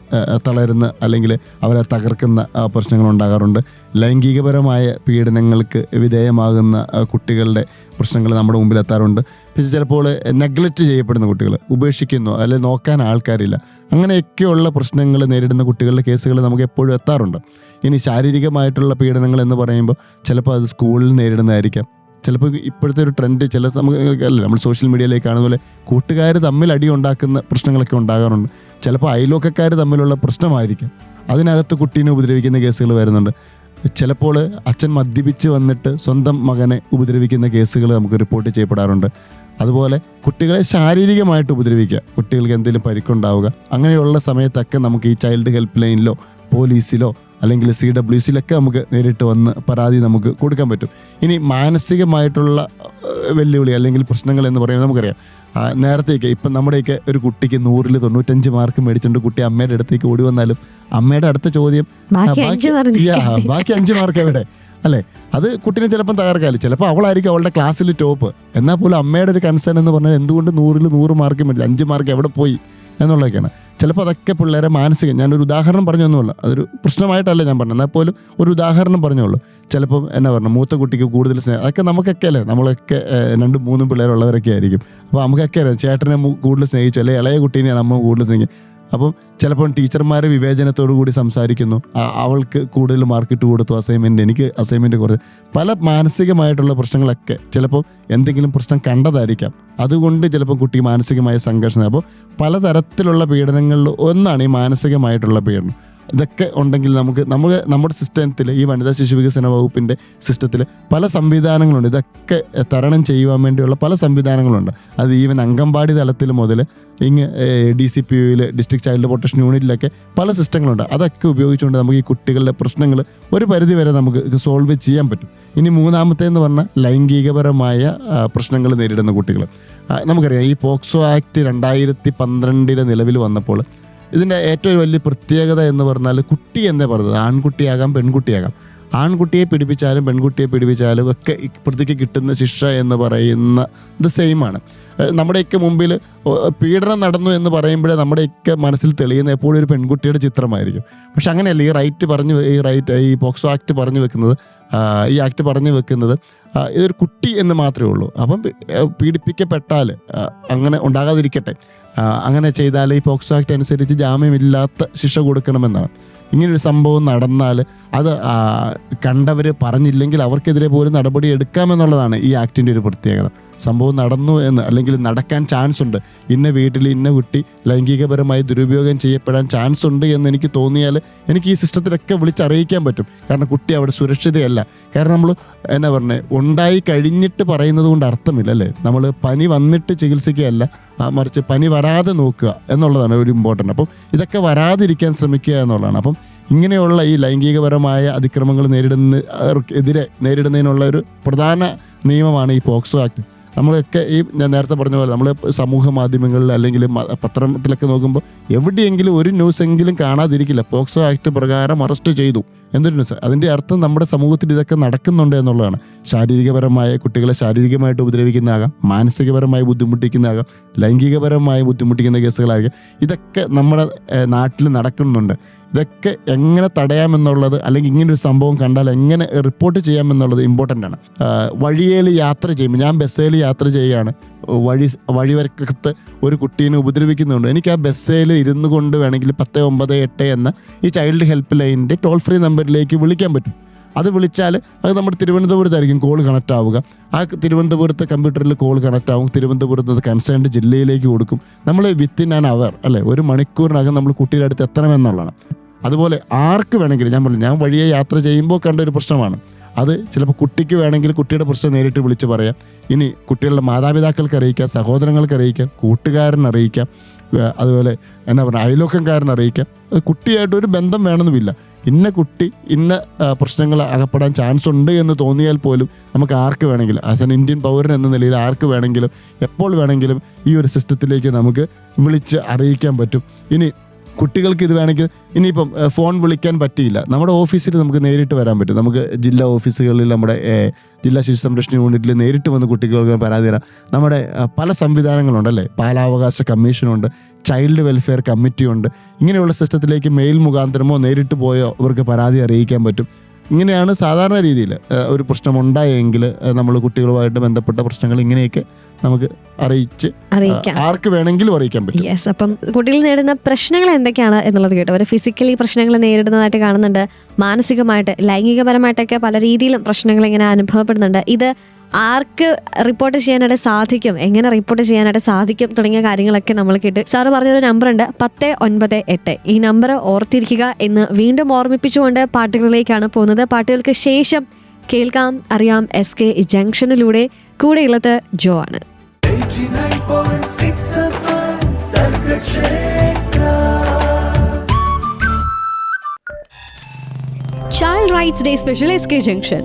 തളരുന്ന അല്ലെങ്കിൽ അവരെ തകർക്കുന്ന പ്രശ്നങ്ങൾ ഉണ്ടാകാറുണ്ട്. ലൈംഗികപരമായ പീഡനങ്ങൾക്ക് വിധേയമാകുന്ന കുട്ടികളുടെ പ്രശ്നങ്ങൾ നമ്മുടെ മുമ്പിൽ എത്താറുണ്ട്. പിന്നെ ചിലപ്പോൾ നെഗ്ലക്റ്റ് ചെയ്യപ്പെടുന്ന കുട്ടികൾ, ഉപേക്ഷിക്കുന്നു അല്ലെങ്കിൽ നോക്കാൻ ആൾക്കാരില്ല, അങ്ങനെയൊക്കെയുള്ള പ്രശ്നങ്ങൾ നേരിടുന്ന കുട്ടികളുടെ കേസുകൾ നമുക്ക് എപ്പോഴും എത്താറുണ്ട്. ഇനി ശാരീരികമായിട്ടുള്ള പീഡനങ്ങൾ എന്ന് പറയുമ്പോൾ ചിലപ്പോൾ അത് സ്കൂളിൽ നേരിടുന്നതായിരിക്കാം. ചിലപ്പോൾ ഇപ്പോഴത്തെ ഒരു ട്രെൻഡ് നമുക്ക് അല്ല, നമ്മൾ സോഷ്യൽ മീഡിയയിലേക്ക് കാണുന്ന പോലെ കൂട്ടുകാർ തമ്മിൽ അടി ഉണ്ടാക്കുന്ന പ്രശ്നങ്ങളൊക്കെ ഉണ്ടാകാറുണ്ട്. ചിലപ്പോൾ അയൽവക്കക്കാർ തമ്മിലുള്ള പ്രശ്നമായിരിക്കാം, അതിനകത്ത് കുട്ടീനെ ഉപദ്രവിക്കുന്ന കേസുകൾ വരുന്നുണ്ട്. ചിലപ്പോൾ അച്ഛൻ മദ്യപിച്ച് വന്നിട്ട് സ്വന്തം മകനെ ഉപദ്രവിക്കുന്ന കേസുകൾ നമുക്ക് റിപ്പോർട്ട് ചെയ്യപ്പെടാറുണ്ട്. അതുപോലെ കുട്ടികളെ ശാരീരികമായിട്ട് ഉപദ്രവിക്കുക, കുട്ടികൾക്ക് എന്തെങ്കിലും പരിക്കുണ്ടാവുക, അങ്ങനെയുള്ള സമയത്തൊക്കെ നമുക്ക് ഈ ചൈൽഡ് ഹെൽപ്പ് ലൈനിലോ പോലീസിലോ അല്ലെങ്കിൽ CWCയിലൊക്കെ നമുക്ക് നേരിട്ട് വന്ന് പരാതി നമുക്ക് കൊടുക്കാൻ പറ്റും. ഇനി മാനസികമായിട്ടുള്ള വെല്ലുവിളി അല്ലെങ്കിൽ പ്രശ്നങ്ങൾ എന്ന് പറയുമ്പോൾ നമുക്കറിയാം, നേരത്തേക്ക് ഇപ്പം നമ്മുടെയൊക്കെ ഒരു കുട്ടിക്ക് 100-ൽ 95 മാർക്ക് മേടിച്ചുകൊണ്ട് കുട്ടി അമ്മയുടെ അടുത്തേക്ക് ഓടി വന്നാലും അമ്മയുടെ അടുത്ത ചോദ്യം ബാക്കി 5 മാർക്ക് എവിടെ, അല്ലേ? അത് കുട്ടീനെ ചിലപ്പം തകർക്കാല്, ചിലപ്പോൾ അവളായിരിക്കും അവളുടെ ക്ലാസ്സിൽ ടോപ്പ്. എന്നാൽ പോലും അമ്മയുടെ ഒരു കൺസേൺ എന്ന് പറഞ്ഞാൽ എന്തുകൊണ്ട് 100-ൽ 100 മാർക്ക് മേടിച്ചു, 5 മാർക്ക് എവിടെ പോയി എന്നുള്ളതൊക്കെയാണ്. ചിലപ്പോൾ അതൊക്കെ പിള്ളേരെ മാനസികം, ഞാനൊരു ഉദാഹരണം പറഞ്ഞൊന്നുമല്ല, അതൊരു പ്രശ്നമായിട്ടല്ല ഞാൻ പറഞ്ഞത്, എന്നാൽ പോലും ഒരു ഉദാഹരണം പറഞ്ഞോളൂ. ചിലപ്പം എന്നാ പറഞ്ഞു, മൂത്ത കുട്ടിക്ക് കൂടുതൽ സ്നേഹം, അതൊക്കെ നമുക്കൊക്കെ അല്ലേ, നമ്മളൊക്കെ 2-3 പിള്ളേരുള്ളവരൊക്കെ ആയിരിക്കും. അപ്പോൾ നമുക്കൊക്കെ അറിയാം ചേട്ടനെ കൂടുതൽ സ്നേഹിച്ചു, അല്ലെങ്കിൽ ഇളയ കുട്ടീനെയാണ് അമ്മ കൂടുതൽ സ്നേഹിക്കും. അപ്പം ചിലപ്പോൾ ടീച്ചർമാർ വിവേചനത്തോടു കൂടി സംസാരിക്കുന്നു, അവൾക്ക് കൂടുതൽ മാർക്കിട്ട് കൊടുത്തു അസൈൻമെൻറ്റ്, എനിക്ക് അസൈൻമെൻറ്റ് കുറച്ച്, പല മാനസികമായിട്ടുള്ള പ്രശ്നങ്ങളൊക്കെ ചിലപ്പോൾ എന്തെങ്കിലും പ്രശ്നം കണ്ടതായിരിക്കാം, അതുകൊണ്ട് ചിലപ്പോൾ കുട്ടി മാനസികമായ സംഘർഷം. അപ്പോൾ പലതരത്തിലുള്ള പീഡനങ്ങളിൽ ഒന്നാണ് ഈ മാനസികമായിട്ടുള്ള പീഡനം. ഇതൊക്കെ ഉണ്ടെങ്കിൽ നമ്മുടെ സിസ്റ്റത്തിൽ, ഈ വനിതാ ശിശു വികസന വകുപ്പിൻ്റെ സിസ്റ്റത്തിൽ പല സംവിധാനങ്ങളുണ്ട്. ഇതൊക്കെ തരണം ചെയ്യുവാൻ വേണ്ടിയുള്ള പല സംവിധാനങ്ങളുണ്ട്. അത് ഈവൻ അംഗൻവാടി തലത്തിൽ മുതൽ DCPUയിൽ, ഡിസ്ട്രിക്ട് ചൈൽഡ് പ്രൊട്ടക്ഷൻ യൂണിറ്റിലൊക്കെ പല സിസ്റ്റങ്ങളുണ്ട്. അതൊക്കെ ഉപയോഗിച്ചുകൊണ്ട് നമുക്ക് ഈ കുട്ടികളുടെ പ്രശ്നങ്ങൾ ഒരു പരിധി വരെ നമുക്ക് സോൾവ് ചെയ്യാൻ പറ്റും. ഇനി മൂന്നാമത്തേന്ന് പറഞ്ഞാൽ ലൈംഗികപരമായ പ്രശ്നങ്ങൾ നേരിടുന്ന കുട്ടികൾ. നമുക്കറിയാം, ഈ പോക്സോ ആക്ട് 2012 നിലവിൽ വന്നപ്പോൾ ഇതിൻ്റെ ഏറ്റവും വലിയ പ്രത്യേകത എന്ന് പറഞ്ഞാൽ കുട്ടി എന്നേ പറഞ്ഞത്, ആൺകുട്ടിയാകാം പെൺകുട്ടിയാകാം, ആൺകുട്ടിയെ പീഡിപ്പിച്ചാലും പെൺകുട്ടിയെ പീഡിപ്പിച്ചാലും ഒക്കെ പ്രതിക്ക് കിട്ടുന്ന ശിക്ഷ എന്ന് പറയുന്നത് സെയിമാണ്. നമ്മുടെയൊക്കെ മുമ്പിൽ പീഡനം നടന്നു എന്ന് പറയുമ്പോഴേ നമ്മുടെയൊക്കെ മനസ്സിൽ തെളിയുന്ന എപ്പോഴും ഒരു പെൺകുട്ടിയുടെ ചിത്രമായിരിക്കും. പക്ഷെ അങ്ങനെയല്ല. ഈ പോക്സോ ആക്ട് പറഞ്ഞു വെക്കുന്നത്, ഈ ആക്ട് പറഞ്ഞു വെക്കുന്നത് ഇതൊരു കുട്ടി എന്ന് മാത്രമേ ഉള്ളൂ. അപ്പം പീഡിപ്പിക്കപ്പെട്ടാൽ അങ്ങനെ ഉണ്ടാകാതിരിക്കട്ടെ, അങ്ങനെ ചെയ്താൽ ഈ പോക്സോ ആക്ട് അനുസരിച്ച് ജാമ്യമില്ലാത്ത ശിക്ഷ കൊടുക്കണമെന്നാണ്. ഇങ്ങനൊരു സംഭവം നടന്നാൽ അത് കണ്ടവർ പറഞ്ഞില്ലെങ്കിൽ അവർക്കെതിരെ പോലും നടപടി എടുക്കാമെന്നുള്ളതാണ് ഈ ആക്ടിൻ്റെ ഒരു പ്രത്യേകത. സംഭവം നടന്നു എന്ന്, അല്ലെങ്കിൽ നടക്കാൻ ചാൻസ് ഉണ്ട്, ഇന്ന വീട്ടിൽ ഇന്ന കുട്ടി ലൈംഗികപരമായി ദുരുപയോഗം ചെയ്യപ്പെടാൻ ചാൻസ് ഉണ്ട് എന്ന് എനിക്ക് തോന്നിയാൽ എനിക്ക് ഈ സിസ്റ്റത്തിലൊക്കെ വിളിച്ചറിയിക്കാൻ പറ്റും. കാരണം കുട്ടി അവിടെ സുരക്ഷിതയല്ല. കാരണം നമ്മൾ എന്നാ പറഞ്ഞത്, ഉണ്ടായി കഴിഞ്ഞിട്ട് പറയുന്നത് കൊണ്ട് അർത്ഥമില്ല അല്ലേ. നമ്മൾ പനി വന്നിട്ട് ചികിത്സിക്കുകയല്ല, മറിച്ച് പനി വരാതെ നോക്കുക എന്നുള്ളതാണ് ഒരു ഇമ്പോർട്ടൻ്റ്. അപ്പം ഇതൊക്കെ വരാതിരിക്കാൻ ശ്രമിക്കുക എന്നുള്ളതാണ്. അപ്പം ഇങ്ങനെയുള്ള ഈ ലൈംഗികപരമായ അതിക്രമങ്ങൾ നേരിടുന്നതിനുള്ള ഒരു പ്രധാന നിയമമാണ് ഈ പോക്സോ ആക്ട്. നമ്മളൊക്കെ ഈ ഞാൻ നേരത്തെ പറഞ്ഞ പോലെ നമ്മൾ സമൂഹ മാധ്യമങ്ങളിൽ അല്ലെങ്കിൽ പത്രത്തിലൊക്കെ നോക്കുമ്പോൾ എവിടെയെങ്കിലും ഒരു ന്യൂസെങ്കിലും കാണാതിരിക്കില്ല പോക്സോ ആക്ട് പ്രകാരം അറസ്റ്റ് ചെയ്തു എന്നൊരു ന്യൂസ്. അതിൻ്റെ അർത്ഥം നമ്മുടെ സമൂഹത്തിൽ ഇതൊക്കെ നടക്കുന്നുണ്ട് എന്നുള്ളതാണ്. കുട്ടികളെ ശാരീരികമായിട്ട് ഉപദ്രവിക്കുന്നതാകാം, മാനസികപരമായി ബുദ്ധിമുട്ടിക്കുന്നതാകാം, ലൈംഗികപരമായി ബുദ്ധിമുട്ടിക്കുന്ന കേസുകളാകാം. ഇതൊക്കെ നമ്മുടെ നാട്ടിൽ നടക്കുന്നുണ്ട്. ഇതൊക്കെ എങ്ങനെ തടയാമെന്നുള്ളത്, അല്ലെങ്കിൽ ഇങ്ങനൊരു സംഭവം കണ്ടാൽ എങ്ങനെ റിപ്പോർട്ട് ചെയ്യാമെന്നുള്ളത് ഇമ്പോർട്ടൻ്റ് ആണ്. വഴിയേൽ യാത്ര ചെയ്യുമ്പോൾ, ഞാൻ ബസ്സിൽ യാത്ര ചെയ്യുകയാണ്, വഴിവരക്കത്ത് ഒരു കുട്ടീനെ ഉപദ്രവിക്കുന്നുണ്ട്, എനിക്ക് ആ ബസ്സിൽ ഇരുന്നു കൊണ്ട് വേണമെങ്കിൽ 1098 എന്ന ഈ ചൈൽഡ് ഹെൽപ്പ് ലൈനിൻ്റെ ടോൾ ഫ്രീ നമ്പറിലേക്ക് വിളിക്കാൻ പറ്റും. അത് വിളിച്ചാൽ അത് നമ്മുടെ തിരുവനന്തപുരത്തായിരിക്കും കോൾ കണക്റ്റ് ആവുക. ആ തിരുവനന്തപുരത്തെ കമ്പ്യൂട്ടറിൽ കോൾ കണക്റ്റ് ആവും. തിരുവനന്തപുരത്ത് കൺസേൺഡ് ജില്ലയിലേക്ക് കൊടുക്കും. നമ്മൾ വിത്തിൻ ആൻ അവർ അല്ലേ, 1 മണിക്കൂറിനകം നമ്മൾ കുട്ടിയുടെ അടുത്ത് എത്തണമെന്നുള്ളതാണ്. അതുപോലെ ആർക്ക് വേണമെങ്കിലും, ഞാൻ വഴിയെ യാത്ര ചെയ്യുമ്പോൾ കണ്ട ഒരു പ്രശ്നമാണ് അത്. ചിലപ്പോൾ കുട്ടിക്ക് വേണമെങ്കിൽ കുട്ടിയുടെ പ്രശ്നം നേരിട്ട് വിളിച്ച് പറയാം. ഇനി കുട്ടികളുടെ മാതാപിതാക്കൾക്ക് അറിയിക്കാം, സഹോദരങ്ങൾക്ക് അറിയിക്കാം, കൂട്ടുകാരനെ അറിയിക്കാം, അതുപോലെ അയൽവക്കംകാരനെ അറിയിക്കാം. കുട്ടിയായിട്ടൊരു ബന്ധം വേണമെന്നുമില്ല. ഇന്ന കുട്ടി ഇന്ന പ്രശ്നങ്ങൾ അകപ്പെടാൻ ചാൻസ് ഉണ്ട് എന്ന് തോന്നിയാൽ പോലും നമുക്ക് ആർക്ക് വേണമെങ്കിലും, ആസ് എൻ ഇന്ത്യൻ പൗരൻ എന്ന നിലയിൽ ആർക്ക് വേണമെങ്കിലും എപ്പോൾ വേണമെങ്കിലും ഈ ഒരു സിസ്റ്റത്തിലേക്ക് നമുക്ക് വിളിച്ച് അറിയിക്കാൻ പറ്റും. ഇനി കുട്ടികൾക്ക് ഇത് വേണമെങ്കിൽ, ഇനിയിപ്പം ഫോൺ വിളിക്കാൻ പറ്റിയില്ല, നമ്മുടെ ഓഫീസിൽ നമുക്ക് നേരിട്ട് വരാൻ പറ്റും. നമുക്ക് ജില്ലാ ഓഫീസുകളിൽ, നമ്മുടെ ജില്ലാ ശിശു സംരക്ഷണ യൂണിറ്റിൽ നേരിട്ട് വന്ന് കുട്ടികൾക്ക് പരാതി തരാം. നമ്മുടെ പല സംവിധാനങ്ങളുണ്ടല്ലേ, ബാലാവകാശ കമ്മീഷനുണ്ട്, ചൈൽഡ് വെൽഫെയർ കമ്മിറ്റിയുണ്ട്. ഇങ്ങനെയുള്ള സിസ്റ്റത്തിലേക്ക് മെയിൽ മുഖാന്തരമോ നേരിട്ട് പോയോ അവർക്ക് പരാതി അറിയിക്കാൻ പറ്റും. ഇങ്ങനെയാണ് സാധാരണ രീതിയിൽ ഒരു പ്രശ്നമുണ്ടായെങ്കിൽ നമ്മൾ കുട്ടികളുമായിട്ട് ബന്ധപ്പെട്ട പ്രശ്നങ്ങൾ ഇങ്ങനെയൊക്കെ നമുക്ക് അറിയിക്കാം, ആർക്ക് വേണമെങ്കിലും അറിയിക്കാൻ പറ്റും. യെസ്. അപ്പം കുട്ടികൾ നേരിടുന്ന പ്രശ്നങ്ങൾ എന്തൊക്കെയാണ് എന്നുള്ളത് കേട്ടോ. അവർ ഫിസിക്കലി പ്രശ്നങ്ങൾ നേരിടുന്നതായിട്ട് കാണുന്നുണ്ട്, മാനസികമായിട്ട്, ലൈംഗികപരമായിട്ടൊക്കെ പല രീതിയിലും പ്രശ്നങ്ങൾ ഇങ്ങനെ അനുഭവപ്പെടുന്നുണ്ട്. ഇത് ആർക്ക് റിപ്പോർട്ട് ചെയ്യാനായിട്ട് സാധിക്കും, എങ്ങനെ റിപ്പോർട്ട് ചെയ്യാനായിട്ട് സാധിക്കും തുടങ്ങിയ കാര്യങ്ങളൊക്കെ നമ്മൾ കേട്ട്. സാറ് പറഞ്ഞൊരു നമ്പറുണ്ട് 1098. ഈ നമ്പർ ഓർത്തിരിക്കുക എന്ന് വീണ്ടും ഓർമ്മിപ്പിച്ചുകൊണ്ട് പാട്ടുകളിലേക്കാണ് പോകുന്നത്. പാട്ടുകൾക്ക് ശേഷം കേൾക്കാം അറിയാം SK ജംഗ്ഷനിലൂടെ. കൂടെയുള്ളത് ജോ ആണ്. 89.6 FM Sargakshetra. Child rights day special SK junction.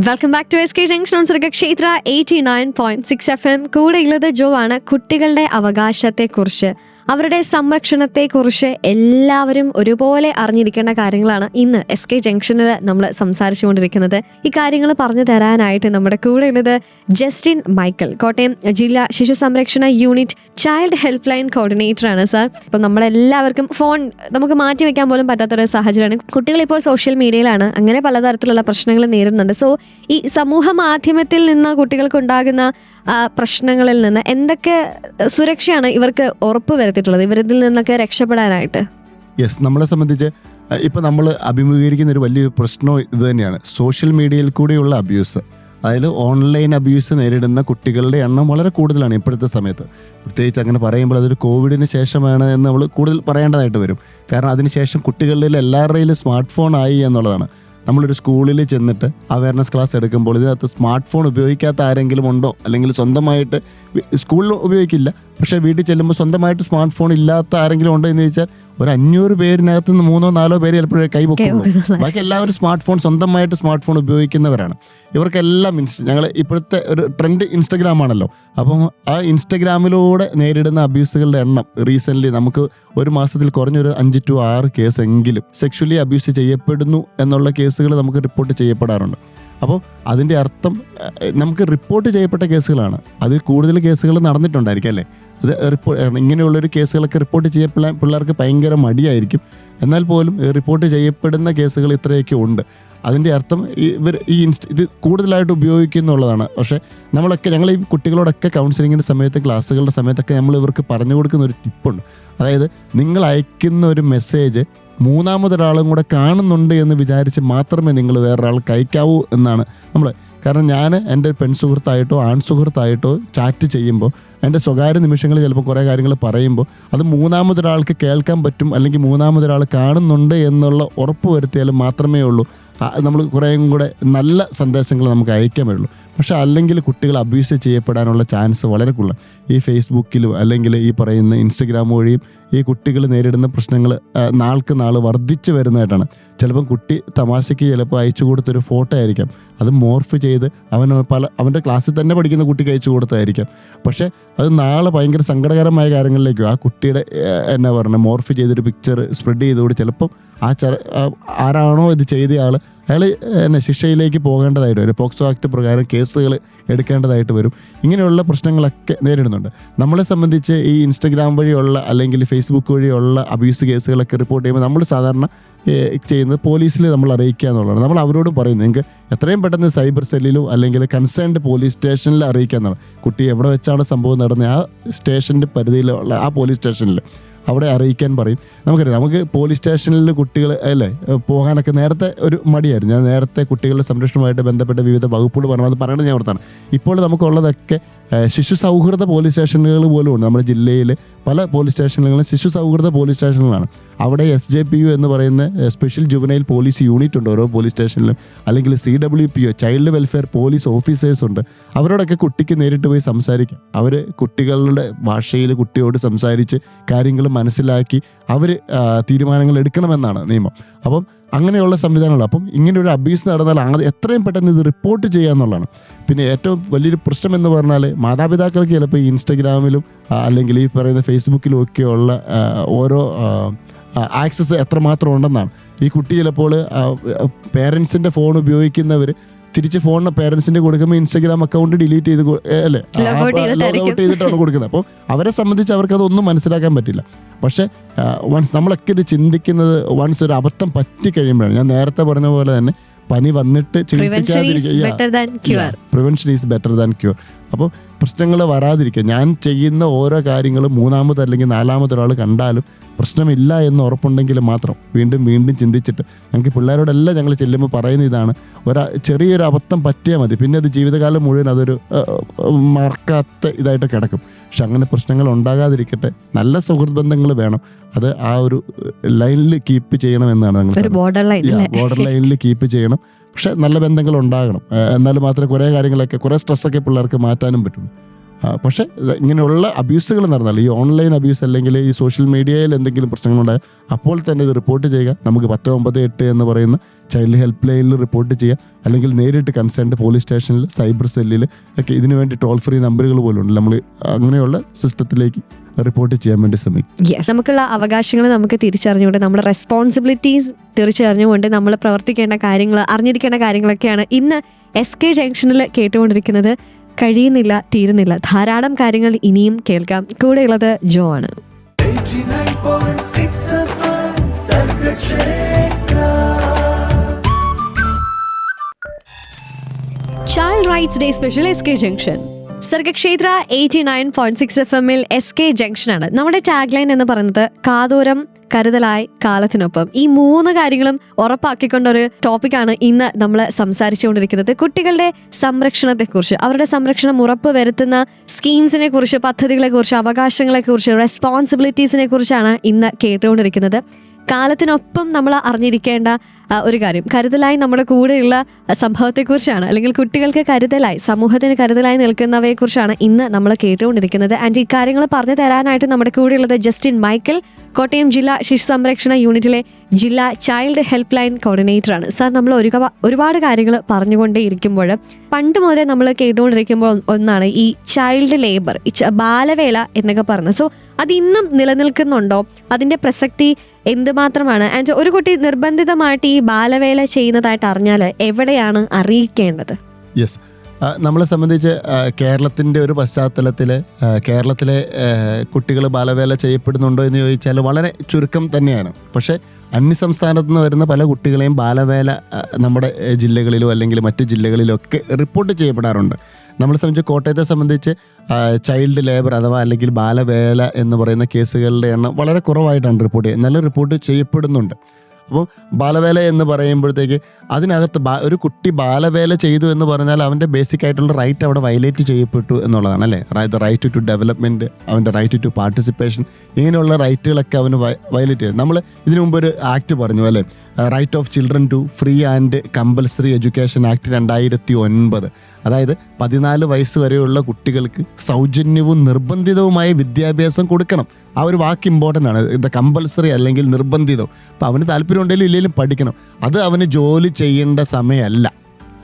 Welcome back to SK junction on Sargakshetra 89.6 FM. കൂടെയുള്ളത് ജോ ആണ്. കുട്ടികളുടെ അവകാശത്തെക്കുറിച്ച്, അവരുടെ സംരക്ഷണത്തെക്കുറിച്ച് എല്ലാവരും ഒരുപോലെ അറിഞ്ഞിരിക്കേണ്ട കാര്യങ്ങളാണ് ഇന്ന് SK ജംഗ്ഷനിൽ നമ്മൾ സംസാരിച്ചുകൊണ്ടിരിക്കുന്നത്. ഈ കാര്യങ്ങൾ പറഞ്ഞു തരാനായിട്ട് നമ്മുടെ കൂടെ ഉള്ളത് ജസ്റ്റിൻ മൈക്കൽ, കോട്ടയം ജില്ലാ ശിശു സംരക്ഷണ unit child help line coordinator ആണ് സാർ. ഇപ്പം നമ്മളെല്ലാവർക്കും ഫോൺ നമുക്ക് മാറ്റി വെക്കാൻ പോലും പറ്റാത്തൊരു സാഹചര്യമാണ്. കുട്ടികളിപ്പോൾ സോഷ്യൽ മീഡിയയിലാണ്, അങ്ങനെ പലതരത്തിലുള്ള പ്രശ്നങ്ങൾ നേരിടുന്നുണ്ട്. സോ ഈ സമൂഹ മാധ്യമത്തിൽ നിന്ന് കുട്ടികൾക്ക് ഉണ്ടാകുന്ന പ്രശ്നങ്ങളിൽ നിന്ന് എന്തൊക്കെ സുരക്ഷയാണ് ഇവർക്ക് ഉറപ്പ് വരുത്തിയിട്ടുള്ളത്, ഇവരിൽ നിന്നൊക്കെ രക്ഷപ്പെടാനായിട്ട്? യെസ്, നമ്മളെ സംബന്ധിച്ച് ഇപ്പം നമ്മൾ അഭിമുഖീകരിക്കുന്ന ഒരു വലിയൊരു പ്രശ്നം ഇത് തന്നെയാണ്, സോഷ്യൽ മീഡിയയിൽ കൂടെയുള്ള അബ്യൂസ്. അതായത് ഓൺലൈൻ അബ്യൂസ് നേരിടുന്ന കുട്ടികളുടെ എണ്ണം വളരെ കൂടുതലാണ് ഇപ്പോഴത്തെ സമയത്ത്. പ്രത്യേകിച്ച് അങ്ങനെ പറയുമ്പോൾ അതൊരു കോവിഡിന് ശേഷമാണ് എന്ന് നമ്മൾ കൂടുതൽ പറയേണ്ടതായിട്ട് വരും. കാരണം അതിനുശേഷം കുട്ടികളിൽ എല്ലാവരുടെയും സ്മാർട്ട് ഫോൺ ആയി എന്നുള്ളതാണ്. നമ്മളൊരു സ്കൂളിൽ ചെന്നിട്ട് അവയർനെസ് ക്ലാസ് എടുക്കുമ്പോൾ ഇതിനകത്ത് സ്മാർട്ട് ഫോൺ ഉപയോഗിക്കാത്ത ആരെങ്കിലും ഉണ്ടോ, അല്ലെങ്കിൽ സ്വന്തമായിട്ട് സ്കൂളിൽ ഉപയോഗിക്കില്ല പക്ഷേ വീട്ടിൽ ചെല്ലുമ്പോൾ സ്വന്തമായിട്ട് സ്മാർട്ട് ഫോൺ ഇല്ലാത്ത ആരെങ്കിലും ഉണ്ടോ എന്ന് ചോദിച്ചാൽ ഒരു 500 പേരിനകത്ത് നിന്ന് 3-4 പേര് ചിലപ്പോഴേ കൈപൊക്കുള്ളൂ. ബാക്കി എല്ലാവരും സ്മാർട്ട് ഫോൺ സ്വന്തമായിട്ട് സ്മാർട്ട് ഫോൺ ഉപയോഗിക്കുന്നവരാണ്. ഇവർക്കെല്ലാം ഞങ്ങൾ ഇപ്പോഴത്തെ ഒരു ട്രെൻഡ് ഇൻസ്റ്റഗ്രാമാണല്ലോ. അപ്പം ആ ഇൻസ്റ്റഗ്രാമിലൂടെ നേരിടുന്ന അബ്യൂസുകളുടെ എണ്ണം റീസെൻ്റ്ലി നമുക്ക് ഒരു മാസത്തിൽ കുറഞ്ഞൊരു 5 to 6 കേസെങ്കിലും സെക്ഷുവലി അബ്യൂസ് ചെയ്യപ്പെടുന്നു എന്നുള്ള കേസുകൾ നമുക്ക് റിപ്പോർട്ട് ചെയ്യപ്പെടാറുണ്ട്. അപ്പോൾ അതിൻ്റെ അർത്ഥം നമുക്ക് റിപ്പോർട്ട് ചെയ്യപ്പെട്ട കേസുകളാണ്. അതിൽ കൂടുതൽ കേസുകൾ നടന്നിട്ടുണ്ടായിരിക്കും അല്ലേ. അത് ഇങ്ങനെയുള്ളൊരു കേസുകളൊക്കെ റിപ്പോർട്ട് ചെയ്യപ്പെടാൻ പിള്ളേർക്ക് ഭയങ്കര മടിയായിരിക്കും. എന്നാൽ പോലും റിപ്പോർട്ട് ചെയ്യപ്പെടുന്ന കേസുകൾ ഇത്രയൊക്കെ ഉണ്ട്. അതിൻ്റെ അർത്ഥം ഇവർ ഇത് കൂടുതലായിട്ട് ഉപയോഗിക്കുന്നുള്ളതാണ്. പക്ഷേ ഞങ്ങൾ ഈ കുട്ടികളോടൊക്കെ കൗൺസിലിങ്ങിൻ്റെ സമയത്ത് ക്ലാസ്സുകളുടെ സമയത്തൊക്കെ നമ്മൾ ഇവർക്ക് പറഞ്ഞു കൊടുക്കുന്ന ഒരു ടിപ്പുണ്ട്. അതായത് നിങ്ങൾ അയക്കുന്ന ഒരു മെസ്സേജ് മൂന്നാമതൊരാളും കൂടെ കാണുന്നുണ്ട് എന്ന് വിചാരിച്ച് മാത്രമേ നിങ്ങൾ വേറൊരാൾക്ക് അയക്കാവൂ എന്നാണ് നമ്മൾ. കാരണം ഞാൻ എൻ്റെ പെൺസുഹൃത്തായിട്ടോ ആൺസുഹൃത്തായിട്ടോ ചാറ്റ് ചെയ്യുമ്പോൾ എൻ്റെ സ്വകാര്യ നിമിഷങ്ങളിൽ ചിലപ്പോൾ കുറേ കാര്യങ്ങൾ പറയുമ്പോൾ അത് മൂന്നാമതൊരാൾക്ക് കേൾക്കാൻ പറ്റും, അല്ലെങ്കിൽ മൂന്നാമതൊരാൾ കാണുന്നുണ്ട് എന്നുള്ള ഉറപ്പ് വരുത്തിയാൽ മാത്രമേ ഉള്ളൂ നമ്മൾ കുറേയും കൂടെ നല്ല സന്ദേശങ്ങൾ നമുക്ക് അയക്കാൻ പറ്റുള്ളൂ. പക്ഷേ അല്ലെങ്കിൽ കുട്ടികൾ അബ്യൂസ് ചെയ്യപ്പെടാനുള്ള ചാൻസ് വളരെ കൂടുതലാണ്. ഈ ഫേസ്ബുക്കിലും അല്ലെങ്കിൽ ഈ പറയുന്ന ഇൻസ്റ്റഗ്രാം വഴിയും ഈ കുട്ടികൾ നേരിടുന്ന പ്രശ്നങ്ങൾ നാൾക്ക് നാൾ വർദ്ധിച്ചു വരുന്നതായിട്ടാണ്. ചിലപ്പം കുട്ടി തമാശയ്ക്ക് ചിലപ്പോൾ അയച്ചു കൊടുത്തൊരു ഫോട്ടോ ആയിരിക്കാം, അത് മോർഫ് ചെയ്ത് അവൻ്റെ ക്ലാസ്സിൽ തന്നെ പഠിക്കുന്ന കുട്ടിക്ക് അയച്ചു കൊടുത്തതായിരിക്കാം. പക്ഷേ അത് നാളെ ഭയങ്കര സങ്കടകരമായ കാര്യങ്ങളിലേക്കും ആ കുട്ടിയുടെ എന്നാ പറയുക മോർഫ് ചെയ്തൊരു പിക്ചർ സ്പ്രെഡ് ചെയ്തുകൂടി ചിലപ്പം ആരാണോ ഇത് ചെയ്ത അയാൾ ശിക്ഷയിലേക്ക് പോകേണ്ടതായിട്ട് വരും. പോക്സോ ആക്ട് പ്രകാരം കേസുകൾ എടുക്കേണ്ടതായിട്ട് വരും. ഇങ്ങനെയുള്ള പ്രശ്നങ്ങളൊക്കെ നേരിടുന്നുണ്ട്. നമ്മളെ സംബന്ധിച്ച് ഈ ഇൻസ്റ്റഗ്രാം വഴിയുള്ള അല്ലെങ്കിൽ ഫേസ്ബുക്ക് വഴിയുള്ള അബ്യൂസ് കേസുകളൊക്കെ റിപ്പോർട്ട് ചെയ്യുമ്പോൾ നമ്മൾ സാധാരണ ചെയ്യുന്നത് പോലീസിൽ നമ്മൾ അറിയിക്കുക എന്നുള്ളതാണ്. നമ്മൾ അവരോടും പറയുന്നത് നിങ്ങൾക്ക് എത്രയും പെട്ടെന്ന് സൈബർ സെല്ലിലോ അല്ലെങ്കിൽ കൺസേൺഡ് പോലീസ് സ്റ്റേഷനിൽ അറിയിക്കുക എന്നാണ്. കുട്ടി എവിടെ വെച്ചാണ് സംഭവം നടന്നത് ആ സ്റ്റേഷൻ്റെ പരിധിയിലുള്ള ആ പോലീസ് സ്റ്റേഷനിൽ അവിടെ അറിയിക്കാൻ പറയും. നമുക്കറിയാം, നമുക്ക് പോലീസ് സ്റ്റേഷനിൽ കുട്ടികൾ അല്ലേ പോകാനൊക്കെ നേരത്തെ ഒരു മടിയായിരുന്നു. ഞാൻ നേരത്തെ കുട്ടികളുടെ സംരക്ഷണവുമായിട്ട് ബന്ധപ്പെട്ട വിവിധ വകുപ്പുകൾ പറഞ്ഞു, അത് പറയണത് ഞാൻ ഓർത്താണ്. ഇപ്പോൾ നമുക്കുള്ളതൊക്കെ ശിശു സൗഹൃദ പോലീസ് സ്റ്റേഷനുകൾ പോലും ഉണ്ട്. നമ്മുടെ ജില്ലയിൽ പല പോലീസ് സ്റ്റേഷനുകളും ശിശു സൗഹൃദ പോലീസ് സ്റ്റേഷനുകളാണ്. അവിടെ SJPU എന്ന് പറയുന്ന സ്പെഷ്യൽ ജുവനൈൽ പോലീസ് യൂണിറ്റ് ഉണ്ട് ഓരോ പോലീസ് സ്റ്റേഷനിലും. അല്ലെങ്കിൽ CWPO child welfare police officers ഉണ്ട്. അവരോടൊക്കെ കുട്ടിക്ക് നേരിട്ട് പോയി സംസാരിക്കാം. അവർ കുട്ടികളുടെ ഭാഷയിൽ കുട്ടിയോട് സംസാരിച്ച് കാര്യങ്ങൾ മനസ്സിലാക്കി അവർ തീരുമാനങ്ങൾ എടുക്കണമെന്നാണ് നിയമം. അപ്പം അങ്ങനെയുള്ള സംവിധാനങ്ങൾ. അപ്പം ഇങ്ങനെ ഒരു അബ്യൂസ് നടന്നാൽ എത്രയും പെട്ടെന്ന് ഇത് റിപ്പോർട്ട് ചെയ്യുക എന്നുള്ളതാണ്. പിന്നെ ഏറ്റവും വലിയൊരു പ്രശ്നം എന്ന് പറഞ്ഞാൽ മാതാപിതാക്കൾക്ക് ചിലപ്പോൾ ഈ ഇൻസ്റ്റഗ്രാമിലും അല്ലെങ്കിൽ ഈ പറയുന്ന ഫേസ്ബുക്കിലും ഒക്കെയുള്ള ഓരോ ആക്സസ് എത്രമാത്രം ഉണ്ടെന്നാണ്. ഈ കുട്ടി ചിലപ്പോൾ പേരൻസിൻ്റെ ഫോൺ ഉപയോഗിക്കുന്നവർ തിരിച്ച് ഫോണിന് പേരൻസിൻ്റെ കൊടുക്കുമ്പോൾ ഇൻസ്റ്റഗ്രാം അക്കൗണ്ട് ഡിലീറ്റ് ചെയ്ത് അല്ലേ ലോഗൗട്ട് ചെയ്തിട്ടാണ് കൊടുക്കുന്നത്. അപ്പോൾ അവരെ സംബന്ധിച്ച് അവർക്കതൊന്നും മനസ്സിലാക്കാൻ പറ്റില്ല. പക്ഷേ നമ്മളൊക്കെ ഇത് ചിന്തിക്കുന്നത് ഒരു അബദ്ധം പറ്റിക്കഴിയുമ്പോഴാണ്. ഞാൻ നേരത്തെ പറഞ്ഞ പോലെ തന്നെ പനി വന്നിട്ട് ചികിത്സിക്കാതിരിക്കുക, prevention is better than cure. അപ്പോൾ പ്രശ്നങ്ങൾ വരാതിരിക്കുക. ഞാൻ ചെയ്യുന്ന ഓരോ കാര്യങ്ങളും മൂന്നാമത് അല്ലെങ്കിൽ നാലാമതൊരാൾ കണ്ടാലും പ്രശ്നമില്ല എന്ന് ഉറപ്പുണ്ടെങ്കിൽ മാത്രം വീണ്ടും വീണ്ടും ചിന്തിച്ചിട്ട് ഞങ്ങൾക്ക് പിള്ളേരോടെല്ലാം ഞങ്ങൾ ചെല്ലുമ്പോൾ പറയുന്ന ഇതാണ്, ചെറിയൊരു അബദ്ധം പറ്റിയാൽ മതി, പിന്നെ അത് ജീവിതകാലം മുഴുവൻ അതൊരു മറക്കാത്ത ഇതായിട്ട് കിടക്കും. പക്ഷെ അങ്ങനെ പ്രശ്നങ്ങൾ ഉണ്ടാകാതിരിക്കട്ടെ, നല്ല സുഹൃത്ത് ബന്ധങ്ങൾ വേണം. അത് ആ ഒരു ലൈനിൽ കീപ്പ് ചെയ്യണമെന്നാണ് ഞങ്ങൾ ബോർഡർ ലൈനിൽ കീപ്പ് ചെയ്യണം. പക്ഷെ നല്ല ബന്ധങ്ങൾ ഉണ്ടാകണം. എന്നാലും മാത്രമേ കുറേ സ്ട്രെസ്സൊക്കെ പിള്ളേർക്ക് മാറ്റാനും പറ്റുള്ളൂ. പക്ഷേ ഇങ്ങനെയുള്ള അബ്യൂസുകൾ നടന്നാൽ, ഈ ഓൺലൈൻ അബ്യൂസ് അല്ലെങ്കിൽ ഈ സോഷ്യൽ മീഡിയയിൽ എന്തെങ്കിലും പ്രശ്നങ്ങളുണ്ടായാൽ അപ്പോൾ തന്നെ ഇത് റിപ്പോർട്ട് ചെയ്യുക. നമുക്ക് 198 എന്ന് പറയുന്ന ചൈൽഡ് ഹെൽപ്പ് ലൈനിൽ റിപ്പോർട്ട് ചെയ്യുക, അല്ലെങ്കിൽ നേരിട്ട് കൺസേൺഡ് പോലീസ് സ്റ്റേഷനിൽ സൈബർ സെല്ലിൽ ഒക്കെ ഇതിനു വേണ്ടി ടോൾ ഫ്രീ നമ്പറുകൾ പോലും ഉണ്ട്. നമ്മൾ അങ്ങനെയുള്ള സിസ്റ്റത്തിലേക്ക് റിപ്പോർട്ട് ചെയ്യാൻ വേണ്ടി ശ്രമിക്കും. നമുക്കുള്ള അവകാശങ്ങൾ നമുക്ക് തിരിച്ചറിഞ്ഞുകൊണ്ട് നമ്മുടെ റെസ്പോൺസിബിലിറ്റീസ് തിരിച്ചറിഞ്ഞുകൊണ്ട് നമ്മൾ പ്രവർത്തിക്കേണ്ട കാര്യങ്ങൾ, അറിഞ്ഞിരിക്കേണ്ട കാര്യങ്ങളൊക്കെയാണ് ഇന്ന് SK ജംഗ്ഷനിൽ കേട്ടുകൊണ്ടിരിക്കുന്നത്. കഴിയുന്നില്ല, തീരുന്നില്ല, ധാരാളം കാര്യങ്ങൾ ഇനിയും കേൾക്കാം. കൂടെയുള്ളത് ജോ ആണ്. 89.6 FM Sargakshetra. Child rights day special SK junction. Sargakshetra 89.6 FM SK ജംഗ്ഷനാണ്. നമ്മുടെ ടാഗ് ലൈൻ എന്ന് പറയുന്നത് കാതോരം കരുതലായി കാലത്തിനൊപ്പം. ഈ 3 കാര്യങ്ങളും ഉറപ്പാക്കിക്കൊണ്ടൊരു ടോപ്പിക്കാണ് ഇന്ന് നമ്മൾ സംസാരിച്ചുകൊണ്ടിരിക്കുന്നത്. കുട്ടികളുടെ സംരക്ഷണത്തെക്കുറിച്ച്, അവരുടെ സംരക്ഷണം ഉറപ്പ് വരുത്തുന്ന സ്കീംസിനെ കുറിച്ച്, പദ്ധതികളെ കുറിച്ച്, അവകാശങ്ങളെ കുറിച്ച്, റെസ്പോൺസിബിലിറ്റീസിനെ കുറിച്ചാണ് ഇന്ന് കേട്ടുകൊണ്ടിരിക്കുന്നത്. കാലത്തിനൊപ്പം നമ്മൾ അറിഞ്ഞിരിക്കേണ്ട ഒരു കാര്യം, കരുതലായി നമ്മുടെ കൂടെയുള്ള സംഭവത്തെക്കുറിച്ചാണ്, അല്ലെങ്കിൽ കുട്ടികൾക്ക് കരുതലായി, സമൂഹത്തിന് കരുതലായി നിൽക്കുന്നവയെക്കുറിച്ചാണ് ഇന്ന് നമ്മൾ കേട്ടുകൊണ്ടിരിക്കുന്നത്. ആൻഡ് ഇക്കാര്യങ്ങൾ പറഞ്ഞു തരാനായിട്ട് നമ്മുടെ കൂടെയുള്ളത് ജസ്റ്റിൻ മൈക്കൽ, കോട്ടയം ജില്ലാ ശിശു സംരക്ഷണ യൂണിറ്റിലെ ജില്ലാ ചൈൽഡ് ഹെൽപ്പ് ലൈൻ കോർഡിനേറ്ററാണ്. സാർ, നമ്മൾ ഒരുപാട് കാര്യങ്ങൾ പറഞ്ഞുകൊണ്ടേയിരിക്കുമ്പോൾ പണ്ട് മുതലേ നമ്മൾ കേട്ടുകൊണ്ടിരിക്കുമ്പോൾ ഒന്നാണ് ഈ ചൈൽഡ് ലേബർ, ബാലവേല എന്നൊക്കെ പറഞ്ഞത്. സോ അത് ഇന്നും നിലനിൽക്കുന്നുണ്ടോ? അതിൻ്റെ പ്രസക്തി എന്തുമാത്രമാണ്? ആൻഡ് ഒരു കുട്ടി നിർബന്ധിതമായിട്ട് ഈ ബാലവേല ചെയ്യുന്നതായിട്ട് അറിഞ്ഞാൽ എവിടെയാണ് അറിയിക്കേണ്ടത്? യെസ്, നമ്മളെ സംബന്ധിച്ച് കേരളത്തിൻ്റെ ഒരു പശ്ചാത്തലത്തിൽ കേരളത്തിലെ കുട്ടികൾ ബാലവേല ചെയ്യപ്പെടുന്നുണ്ടോ എന്ന് ചോദിച്ചാൽ വളരെ ചുരുക്കം തന്നെയാണ്. പക്ഷേ അന്യസംസ്ഥാനത്ത് നിന്ന് വരുന്ന പല കുട്ടികളെയും ബാലവേല നമ്മുടെ ജില്ലകളിലോ അല്ലെങ്കിൽ മറ്റു ജില്ലകളിലോ ഒക്കെ റിപ്പോർട്ട് ചെയ്യപ്പെടാറുണ്ട്. നമ്മളെ സംബന്ധിച്ച് കോട്ടയത്തെ സംബന്ധിച്ച് ചൈൽഡ് ലേബർ അഥവാ അല്ലെങ്കിൽ ബാലവേല എന്ന് പറയുന്ന കേസുകളുടെ എണ്ണം വളരെ കുറവായിട്ടാണ് റിപ്പോർട്ട് ചെയ്യുന്നത്. എന്നാലും റിപ്പോർട്ട് ചെയ്യപ്പെടുന്നുണ്ട്. അപ്പോൾ ബാലവേല എന്ന് പറയുമ്പോഴത്തേക്ക് അതിനകത്ത് ഒരു കുട്ടി ബാലവേല ചെയ്തു എന്ന് പറഞ്ഞാൽ അവൻ്റെ ബേസിക് ആയിട്ടുള്ള റൈറ്റ് അവിടെ വയലേറ്റ് ചെയ്യപ്പെട്ടു എന്നുള്ളതാണ് അല്ലേ. അതായത് റൈറ്റ് ടു ഡെവലപ്മെൻറ്റ്, അവൻ്റെ റൈറ്റ് ടു പാർട്ടിസിപ്പേഷൻ, ഇങ്ങനെയുള്ള റൈറ്റുകളൊക്കെ അവന് വയലേറ്റ് ചെയ്തു. നമ്മൾ ഇതിനു മുമ്പ് ഒരു ആക്ട് പറഞ്ഞു അല്ലേ, right of children to free and compulsory education act 2009. അതായത് 14 വയസ്സ് വരെയുള്ള കുട്ടികൾക്ക് സൗജന്യവും നിർബന്ധിതവുമായ വിദ്യാഭ്യാസം കൊടുക്കണം. ആ ഒരു വാക്ക് ഇമ്പോർട്ടൻ്റ് ആണ്, ഇത് കമ്പൽസറി അല്ലെങ്കിൽ നിർബന്ധിതവും. അപ്പോൾ അവന് താല്പര്യം ഉണ്ടെങ്കിലും ഇല്ലെങ്കിലും പഠിക്കണം. അത് അവന് ജോലി ചെയ്യേണ്ട സമയമല്ല,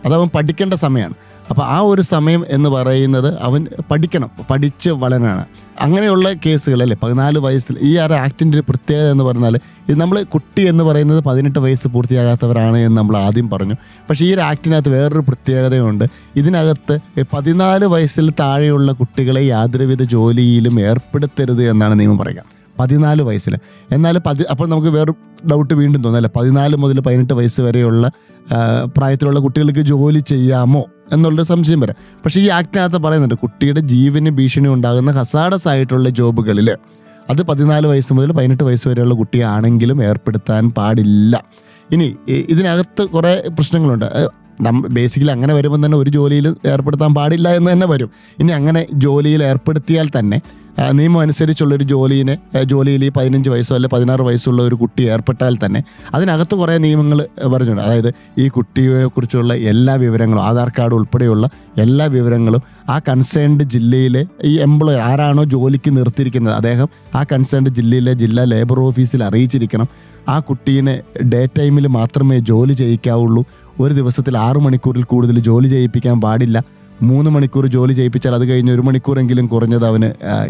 അതവൻ പഠിക്കേണ്ട സമയമാണ്. അപ്പോൾ ആ ഒരു സമയം എന്ന് പറയുന്നത് അവൻ പഠിക്കണം, പഠിച്ച് വളരാനാണ്. അങ്ങനെയുള്ള കേസുകൾ അല്ലേ 14 വയസ്സിൽ. ഈ ഒരു ആക്ടിൻ്റെ ഒരു പ്രത്യേകത എന്ന് പറഞ്ഞാൽ ഇത് നമ്മൾ കുട്ടി എന്ന് പറയുന്നത് 18 വയസ്സ് പൂർത്തിയാകാത്തവരാണ് എന്ന് നമ്മൾ ആദ്യം പറഞ്ഞു. പക്ഷേ ഈ ഒരു ആക്ടിനകത്ത് വേറൊരു പ്രത്യേകതയുണ്ട്. ഇതിനകത്ത് 14 വയസ്സിൽ താഴെയുള്ള കുട്ടികളെ യാതൊരുവിധ ജോലിയിലും ഏർപ്പെടുത്തരുത് എന്നാണ് നിയമം പറയുക. 14 വയസ്സിൽ. എന്നാൽ അപ്പോൾ നമുക്ക് വേറെ ഡൗട്ട് വീണ്ടും തോന്നല്ലേ, 14 മുതൽ 18 വയസ്സ് വരെയുള്ള പ്രായത്തിലുള്ള കുട്ടികൾക്ക് ജോലി ചെയ്യാമോ എന്നുള്ളൊരു സംശയം വരാം. പക്ഷേ ഈ ആക്ടിനകത്ത് പറയുന്നുണ്ട് കുട്ടിയുടെ ജീവന് ഭീഷണി ഉണ്ടാകുന്ന ഹസാഡസ് ആയിട്ടുള്ള ജോബുകളിൽ അത് 14 വയസ്സ് മുതൽ 18 വയസ്സ് വരെയുള്ള കുട്ടിയാണെങ്കിലും ഏർപ്പെടുത്താൻ പാടില്ല. ഇനി ഇതിനകത്ത് കുറേ പ്രശ്നങ്ങളുണ്ട്. ബേസിക്കലി അങ്ങനെ വരുമ്പോൾ തന്നെ ഒരു ജോലിയിൽ ഏർപ്പെടുത്താൻ പാടില്ല എന്ന് തന്നെ വരും. ഇനി അങ്ങനെ ജോലിയിൽ ഏർപ്പെടുത്തിയാൽ തന്നെ നിയമം അനുസരിച്ചുള്ളൊരു ജോലിയിൽ ഈ 15 വയസ്സോ അല്ലെ 16 വയസ്സുള്ള ഒരു കുട്ടി ഏർപ്പെട്ടാൽ തന്നെ അതിനകത്ത് കുറേ നിയമങ്ങൾ പറഞ്ഞിട്ടുണ്ട്. അതായത് ഈ കുട്ടിയെക്കുറിച്ചുള്ള എല്ലാ വിവരങ്ങളും, ആധാർ കാർഡ് ഉൾപ്പെടെയുള്ള എല്ലാ വിവരങ്ങളും ആ കൺസേൺഡ് ജില്ലയിലെ ഈ എംപ്ലോയർ ആരാണോ ജോലിക്ക് നിർത്തിയിരിക്കുന്നത് അദ്ദേഹം ആ കൺസേൺഡ് ജില്ലയിലെ ജില്ലാ ലേബർ ഓഫീസിൽ അറിയിച്ചിരിക്കണം. ആ കുട്ടീനെ ഡേ ടൈമിൽ മാത്രമേ ജോലി ചെയ്യിക്കാവുള്ളൂ. ഒരു ദിവസത്തിൽ 6 മണിക്കൂറിൽ കൂടുതൽ ജോലി ചെയ്യിപ്പിക്കാൻ പാടില്ല. 3 മണിക്കൂർ ജോലി ചെയ്യിപ്പിച്ചാൽ അത് കഴിഞ്ഞ് 1 മണിക്കൂറെങ്കിലും കുറഞ്ഞത് അവന്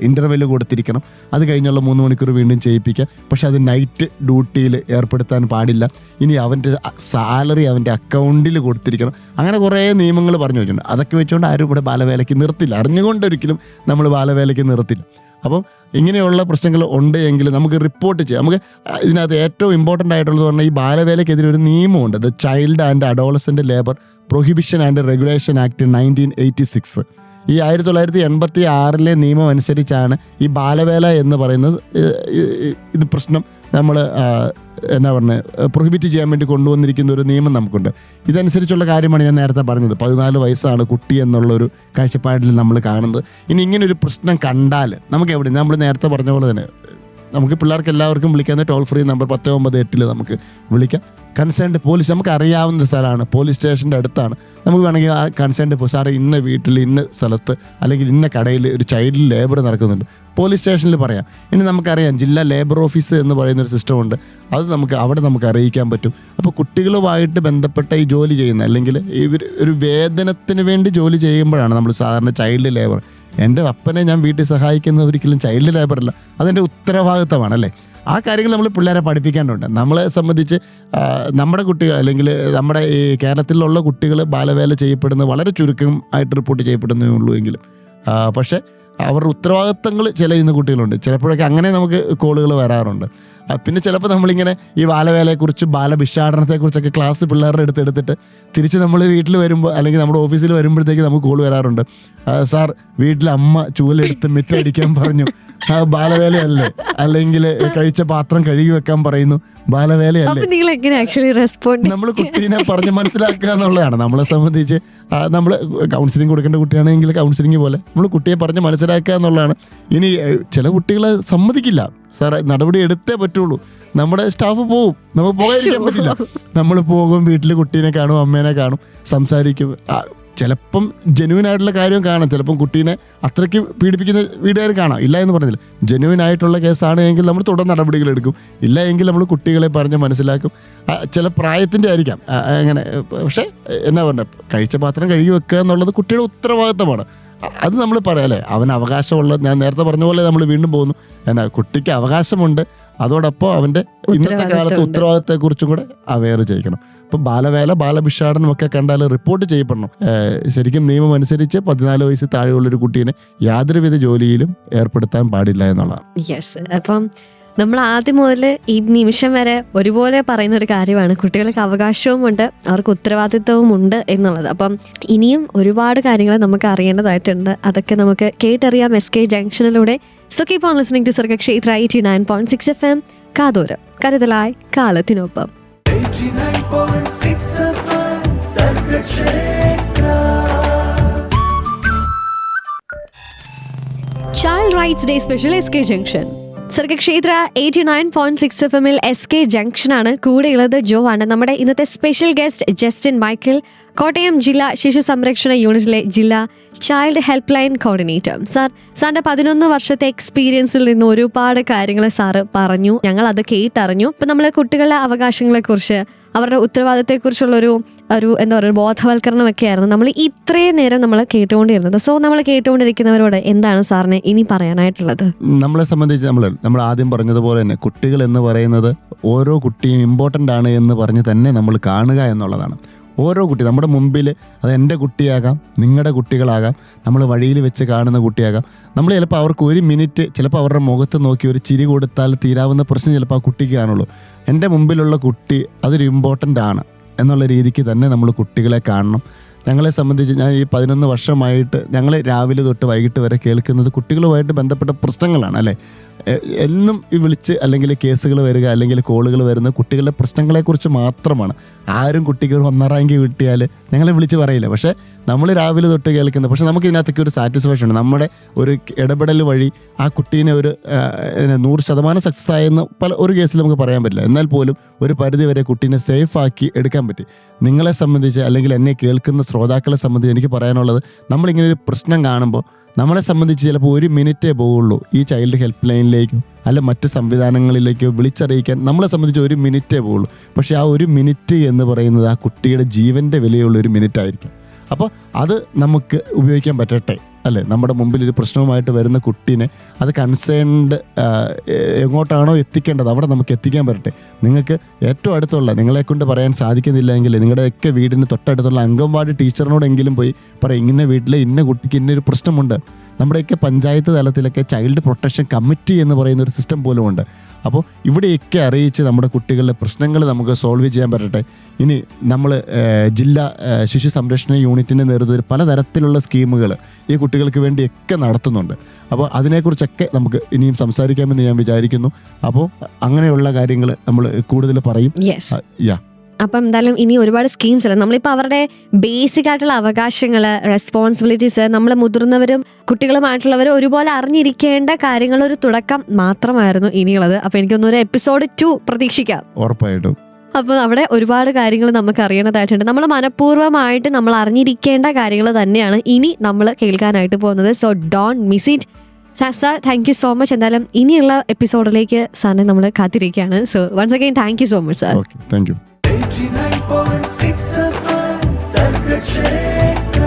ഇൻ്റർവെല് കൊടുത്തിരിക്കണം. അത് കഴിഞ്ഞുള്ള 3 മണിക്കൂർ വീണ്ടും ചെയ്യിപ്പിക്കാം. പക്ഷെ അത് നൈറ്റ് ഡ്യൂട്ടിയിൽ ഏർപ്പെടുത്താൻ പാടില്ല. ഇനി അവൻ്റെ സാലറി അവൻ്റെ അക്കൗണ്ടിൽ കൊടുത്തിരിക്കണം. അങ്ങനെ കുറേ നിയമങ്ങൾ പറഞ്ഞു വെച്ചിട്ടുണ്ട്. അതൊക്കെ വെച്ചുകൊണ്ട് ആരും ഇവിടെ ബാലവേലയ്ക്ക് നിർത്തില്ല. അറിഞ്ഞുകൊണ്ടൊരിക്കലും നമ്മൾ ബാലവേലയ്ക്ക് നിർത്തില്ല. അപ്പം ഇങ്ങനെയുള്ള പ്രശ്നങ്ങൾ ഉണ്ട് എങ്കിൽ നമുക്ക് റിപ്പോർട്ട് ചെയ്യാം. നമുക്ക് ഇതിനകത്ത് ഏറ്റവും ഇമ്പോർട്ടൻ്റ് ആയിട്ടുള്ളത് പറഞ്ഞാൽ ഈ ബാലവേലയ്ക്കെതിരെ ഒരു നിയമമുണ്ട്, the child and adolescent labour prohibition and regulation act 1986. ഈ 1986 നിയമം അനുസരിച്ചാണ് ഈ ബാലവേല എന്ന് പറയുന്നത് ഇത് പ്രശ്നം നമ്മൾ എന്നാ പറഞ്ഞത് പ്രൊഹിബിറ്റ് ചെയ്യാൻ വേണ്ടി കൊണ്ടുവന്നിരിക്കുന്ന ഒരു നിയമം നമുക്കുണ്ട്. ഇതനുസരിച്ചുള്ള കാര്യമാണ് ഞാൻ നേരത്തെ പറഞ്ഞത്. 14 വയസ്സാണ് കുട്ടി എന്നുള്ളൊരു കാഴ്ചപ്പാടിൽ നമ്മൾ കാണുന്നത്. ഇനി ഇങ്ങനൊരു പ്രശ്നം കണ്ടാൽ നമുക്ക് എവിടെ, നമ്മൾ നേരത്തെ പറഞ്ഞ പോലെ തന്നെ നമുക്ക് പിള്ളേർക്ക് എല്ലാവർക്കും വിളിക്കാവുന്ന ടോൾ ഫ്രീ നമ്പർ 198 നമുക്ക് വിളിക്കാം. കൺസേൺഡ് പോലീസ്, നമുക്ക് അറിയാവുന്ന സ്ഥലമാണ്, പോലീസ് സ്റ്റേഷൻ്റെ അടുത്താണ്. നമുക്ക് വേണമെങ്കിൽ ആ കൺസേൺഡ് സാറേ ഇന്ന വീട്ടിൽ ഇന്ന സ്ഥലത്ത് അല്ലെങ്കിൽ ഇന്ന കടയിൽ ഒരു ചൈൽഡ് ലേബർ നടക്കുന്നുണ്ട്, പോലീസ് സ്റ്റേഷനിൽ പറയാം. ഇനി നമുക്കറിയാം ജില്ലാ ലേബർ ഓഫീസ് എന്ന് പറയുന്നൊരു സിസ്റ്റമുണ്ട്, അത് അവിടെ നമുക്ക് അറിയിക്കാൻ പറ്റും. അപ്പോൾ കുട്ടികളുമായിട്ട് ബന്ധപ്പെട്ട ഈ ജോലി ചെയ്യുന്ന അല്ലെങ്കിൽ ഇവർ ഒരു വേതനത്തിന് വേണ്ടി ജോലി ചെയ്യുമ്പോഴാണ് നമ്മൾ സാധാരണ ചൈൽഡ് ലേബർ. എൻ്റെ അപ്പനെ ഞാൻ വീട്ടിൽ സഹായിക്കുന്ന ഒരിക്കലും ചൈൽഡ് ലേബറല്ല, അതെൻ്റെ ഉത്തരവാദിത്തമാണല്ലേ. ആ കാര്യങ്ങൾ നമ്മൾ പിള്ളേരെ പഠിപ്പിക്കാനുണ്ട്. നമ്മളെ സംബന്ധിച്ച് നമ്മുടെ കുട്ടികൾ അല്ലെങ്കിൽ നമ്മുടെ ഈ കേരളത്തിലുള്ള കുട്ടികൾ ബാലവേല ചെയ്യപ്പെടുന്നത് വളരെ ചുരുക്കം ആയിട്ട് റിപ്പോർട്ട് ചെയ്യപ്പെടുന്നേ ഉള്ളൂ എങ്കിലും പക്ഷേ അവരുടെ ഉത്തരവാദിത്തങ്ങൾ ചില ഇന്ന് കുട്ടികളുണ്ട്. ചിലപ്പോഴൊക്കെ അങ്ങനെ നമുക്ക് കോളുകൾ വരാറുണ്ട്. പിന്നെ ചിലപ്പോൾ നമ്മളിങ്ങനെ ഈ ബാലവേലയെക്കുറിച്ച് ബാലഭിക്ഷാടനത്തെക്കുറിച്ചൊക്കെ ക്ലാസ് പിള്ളേരുടെ എടുത്തിട്ട് തിരിച്ച് നമ്മൾ വീട്ടിൽ വരുമ്പോൾ അല്ലെങ്കിൽ നമ്മുടെ ഓഫീസിൽ വരുമ്പോഴത്തേക്ക് നമുക്ക് കോൾ വരാറുണ്ട്. സാർ വീട്ടിൽ അമ്മ ചൂലെടുത്ത് മിറ്റടിക്കാൻ പറഞ്ഞു, ബാലവേലയല്ലേ? അല്ലെങ്കിൽ കഴിച്ച പാത്രം കഴുകി വെക്കാൻ പറയുന്നു, ബാലവേലയല്ലേ? നമ്മൾ കുട്ടീനെ പറഞ്ഞ് മനസ്സിലാക്കുക എന്നുള്ളതാണ് നമ്മളെ സംബന്ധിച്ച്. നമ്മൾ കൗൺസിലിംഗ് കൊടുക്കേണ്ട കുട്ടിയാണെങ്കിൽ കൗൺസിലിംഗ് പോലെ നമ്മൾ കുട്ടിയെ പറഞ്ഞ് മനസ്സിലാക്കുക എന്നുള്ളതാണ്. ഇനി ചില കുട്ടികളെ സമ്മതിക്കില്ല, സാറേ നടപടി എടുത്തേ പറ്റുള്ളൂ. നമ്മുടെ സ്റ്റാഫ് പോവും, നമുക്ക് പോകാതിരിക്കാൻ പറ്റില്ല. നമ്മൾ പോകും, വീട്ടിൽ കുട്ടീനെ കാണും, അമ്മേനെ കാണും, സംസാരിക്കും. ചിലപ്പം ജെന്യുവൻ ആയിട്ടുള്ള കാര്യം കാണാം, ചിലപ്പം കുട്ടീനെ അത്രയ്ക്ക് പീഡിപ്പിക്കുന്ന വീട്ടുകാർ കാണാം. ഇല്ല എന്ന് പറഞ്ഞില്ല, ജെന്യുവൻ ആയിട്ടുള്ള കേസാണ് എങ്കിൽ നമ്മൾ തുടർ നടപടികൾ എടുക്കും. ഇല്ല എങ്കിൽ നമ്മൾ കുട്ടികളെ പറഞ്ഞ് മനസ്സിലാക്കും. ചില പ്രായത്തിൻ്റെ ആയിരിക്കാം അങ്ങനെ. പക്ഷേ എന്നാ പറഞ്ഞത്, കഴിച്ച പാത്രം കഴുകി വെക്കുക എന്നുള്ളത് കുട്ടിയുടെ ഉത്തരവാദിത്തമാണ്. അത് നമ്മൾ പറയാല്ലേ, അവന് അവകാശമുള്ള, ഞാൻ നേരത്തെ പറഞ്ഞ പോലെ നമ്മൾ വീണ്ടും പോകുന്നു, എന്നാ കുട്ടിക്ക് അവകാശമുണ്ട്, അതോടൊപ്പം അവൻ്റെ ഇന്നത്തെ കാലത്ത് ഉത്തരവാദിത്തത്തെക്കുറിച്ചും കൂടെ അവെയർ ചെയ്യിക്കണം. ഇപ്പം ബാലവേല, ബാലഭിക്ഷാടനം ഒക്കെ കണ്ടാൽ റിപ്പോർട്ട് ചെയ്യപ്പെടണം. ശരിക്കും നിയമം അനുസരിച്ച് 14 വയസ്സ് താഴെയുള്ളൊരു കുട്ടീനെ യാതൊരുവിധ ജോലിയിലും ഏർപ്പെടുത്താൻ പാടില്ല എന്നുള്ളതാണ്. യെസ്. അപ്പം നമ്മൾ ആദ്യം മുതൽ ഈ നിമിഷം വരെ ഒരുപോലെ പറയുന്ന ഒരു കാര്യമാണ്, കുട്ടികൾക്ക് അവകാശവുമുണ്ട്, അവർക്ക് ഉത്തരവാദിത്വവും ഉണ്ട് എന്നുള്ളത്. അപ്പം ഇനിയും ഒരുപാട് കാര്യങ്ങൾ നമുക്ക് അറിയേണ്ടതായിട്ടുണ്ട്. അതൊക്കെ നമുക്ക് കേട്ടറിയാം SK ജംഗ്ഷനിലൂടെ. So keep on listening to Sargakshetra 89.6 FM. കാതോരം കരുതലായി കാലത്തിനൊപ്പം. 89.6 FM Sargakshetra. Child Rights Day Special SK Junction. Sargakshetra 89.6 FM SK junction ആണ്. കൂടെയുള്ളത് ജോ ആണ്. നമ്മുടെ ഇന്നത്തെ special guest Justin Michael, Kottayam ജില്ലാ ശിശു സംരക്ഷണ യൂണിറ്റിലെ ജില്ലാ ചൈൽഡ് ഹെൽപ്പ് ലൈൻ കോർഡിനേറ്റർ. സാറിന്റെ 11 വർഷത്തെ എക്സ്പീരിയൻസിൽ നിന്ന് ഒരുപാട് കാര്യങ്ങൾ സാറ് പറഞ്ഞു, ഞങ്ങൾ അത് കേട്ടറിഞ്ഞു. ഇപ്പം നമ്മൾ കുട്ടികളുടെ അവകാശങ്ങളെക്കുറിച്ച്, അവരുടെ ഉത്തരവാദിത്തത്തെക്കുറിച്ചുള്ള ഒരു എന്താ പറയുക, ബോധവൽക്കരണമൊക്കെ ആയിരുന്നു നമ്മൾ ഇത്രയും നേരം നമ്മൾ കേട്ടുകൊണ്ടിരുന്നത്. സോ നമ്മൾ കേട്ടുകൊണ്ടിരിക്കുന്നവരോട് എന്താണ് സാറിന് ഇനി പറയാനായിട്ടുള്ളത്? നമ്മളെ സംബന്ധിച്ച് നമ്മൾ ആദ്യം പറഞ്ഞതുപോലെ തന്നെ കുട്ടികൾ എന്ന് പറയുന്നത് ഓരോ കുട്ടിയും ഇമ്പോർട്ടൻ്റ് ആണ് എന്ന് പറഞ്ഞ് തന്നെ നമ്മൾ കാണുക എന്നുള്ളതാണ്. ഓരോ കുട്ടി നമ്മുടെ മുമ്പിൽ, അത് എൻ്റെ കുട്ടിയാകാം, നിങ്ങളുടെ കുട്ടികളാകാം, നമ്മൾ വഴിയിൽ വെച്ച് കാണുന്ന കുട്ടിയാകാം. നമ്മൾ ചിലപ്പോൾ അവർക്ക് ഒരു മിനിറ്റ് ചിലപ്പോൾ അവരുടെ മുഖത്ത് നോക്കി ഒരു ചിരി കൊടുത്താൽ തീരാവുന്ന പ്രശ്നം ചിലപ്പോൾ ആ കുട്ടിക്ക് കാണുള്ളൂ. എൻ്റെ മുമ്പിലുള്ള കുട്ടി അതൊരു ഇമ്പോർട്ടൻ്റ് ആണ് എന്നുള്ള രീതിക്ക് തന്നെ നമ്മൾ കുട്ടികളെ കാണണം. ഞങ്ങളെ സംബന്ധിച്ച് ഞാൻ ഈ 11 വർഷമായിട്ട് ഞങ്ങൾ രാവിലെ തൊട്ട് വൈകിട്ട് വരെ കേൾക്കുന്നത് കുട്ടികളുമായിട്ട് ബന്ധപ്പെട്ട പ്രശ്നങ്ങളാണ്, അല്ലേ? എന്നും ഈ വിളിച്ച് അല്ലെങ്കിൽ കേസുകൾ വരിക അല്ലെങ്കിൽ കോളുകൾ വരുന്ന കുട്ടികളുടെ പ്രശ്നങ്ങളെക്കുറിച്ച് മാത്രമാണ്. ആരും കുട്ടിക്ക് ഒരു 1 റാങ്ക് കിട്ടിയാൽ ഞങ്ങളെ വിളിച്ച് പറയില്ല. പക്ഷേ നമ്മൾ രാവിലെ തൊട്ട് കേൾക്കുന്നത്, പക്ഷേ നമുക്ക് ഇതിനകത്തേക്ക് ഒരു സാറ്റിസ്ഫാക്ഷൻ ഉണ്ട്. നമ്മുടെ ഒരു ഇടപെടൽ വഴി ആ കുട്ടീനെ ഒരു 100% സക്സസ് ആയെന്ന് ഒരു കേസിൽ നമുക്ക് പറയാൻ പറ്റില്ല. എന്നാൽ പോലും ഒരു പരിധി വരെ കുട്ടീനെ സേഫാക്കി എടുക്കാൻ പറ്റി. നിങ്ങളെ സംബന്ധിച്ച് അല്ലെങ്കിൽ എന്നെ കേൾക്കുന്ന ശ്രോതാക്കളെ സംബന്ധിച്ച് എനിക്ക് പറയാനുള്ളത്, നമ്മളിങ്ങനെ ഒരു പ്രശ്നം കാണുമ്പോൾ നമ്മളെ സംബന്ധിച്ച് ചിലപ്പോൾ 1 മിനിറ്റേ പോവുള്ളൂ ഈ ചൈൽഡ് ഹെൽപ്പ് ലൈനിലേക്കോ അല്ല മറ്റ് സംവിധാനങ്ങളിലേക്കോ വിളിച്ചറിയിക്കാൻ. നമ്മളെ സംബന്ധിച്ച് 1 മിനിറ്റേ പോവുള്ളൂ. പക്ഷേ ആ 1 മിനിറ്റ് എന്ന് പറയുന്നത് ആ കുട്ടിയുടെ ജീവൻ്റെ വിലയുള്ള 1 മിനിറ്റ് ആയിരിക്കും. അപ്പോൾ അത് നമുക്ക് ഉപയോഗിക്കാൻ പറ്റട്ടെ, അല്ലേ? നമ്മുടെ മുമ്പിൽ ഒരു പ്രശ്നവുമായിട്ട് വരുന്ന കുട്ടീനെ അത് കൺസേൺഡ് എങ്ങോട്ടാണോ എത്തിക്കേണ്ടത് അവിടെ നമുക്ക് എത്തിക്കാൻ പറ്റട്ടെ. നിങ്ങൾക്ക് ഏറ്റവും അടുത്തുള്ള, നിങ്ങളെക്കൊണ്ട് പറയാൻ സാധിക്കുന്നില്ലെങ്കിൽ നിങ്ങളുടെയൊക്കെ വീടിന് തൊട്ടടുത്തുള്ള അംഗൻവാടി ടീച്ചറിനോടെങ്കിലും പോയി പറയും, ഇന്ന വീട്ടിലെ ഇന്ന കുട്ടിക്ക് ഇന്നൊരു പ്രശ്നമുണ്ട്. നമ്മുടെയൊക്കെ പഞ്ചായത്ത് തലത്തിലൊക്കെ ചൈൽഡ് പ്രൊട്ടക്ഷൻ കമ്മിറ്റി എന്ന് പറയുന്ന ഒരു സിസ്റ്റം പോലും ഉണ്ട്. അപ്പോൾ ഇവിടെയൊക്കെ അറിയിച്ച് നമ്മുടെ കുട്ടികളുടെ പ്രശ്നങ്ങൾ നമുക്ക് സോൾവ് ചെയ്യാൻ പറ്റട്ടെ. ഇനി നമ്മൾ ജില്ലാ ശിശു സംരക്ഷണ യൂണിറ്റിൻ്റെ നേതൃത്വത്തിൽ പലതരത്തിലുള്ള സ്കീമുകൾ ഈ കുട്ടികൾക്ക് വേണ്ടിയൊക്കെ നടത്തുന്നുണ്ട്. അപ്പോൾ അതിനെക്കുറിച്ചൊക്കെ നമുക്ക് ഇനിയും സംസാരിക്കാമെന്ന് ഞാൻ വിചാരിക്കുന്നു. അപ്പോൾ അങ്ങനെയുള്ള കാര്യങ്ങൾ നമ്മൾ കൂടുതൽ പറയും. അപ്പം എന്തായാലും ഇനി ഒരുപാട് സ്കീംസ് അല്ല, നമ്മളിപ്പോൾ അവരുടെ ബേസിക് ആയിട്ടുള്ള അവകാശങ്ങൾ, റെസ്പോൺസിബിലിറ്റീസ്, നമ്മൾ മുതിർന്നവരും കുട്ടികളുമായിട്ടുള്ളവരും ഒരുപോലെ അറിഞ്ഞിരിക്കേണ്ട കാര്യങ്ങൾ ഒരു തുടക്കം മാത്രമായിരുന്നു ഇനിയുള്ളത്. അപ്പോൾ എനിക്കൊന്നൊരു എപ്പിസോഡ് 2 പ്രതീക്ഷിക്കാം ഉറപ്പായിട്ടും. അപ്പോൾ അവിടെ ഒരുപാട് കാര്യങ്ങൾ നമുക്ക് അറിയേണ്ടതായിട്ടുണ്ട്. നമ്മൾ മനഃപൂർവ്വമായിട്ട് നമ്മൾ അറിഞ്ഞിരിക്കേണ്ട കാര്യങ്ങൾ തന്നെയാണ് ഇനി നമ്മൾ കേൾക്കാനായിട്ട് പോകുന്നത്. So don't miss it. Sir, thank you so much. എന്തായാലും ഇനിയുള്ള എപ്പിസോഡിലേക്ക് സാറിനെ നമ്മൾ കാത്തിരിക്കുകയാണ്. So once again thank you so much sir. Thank you. 89.6 FM Sargakshetra.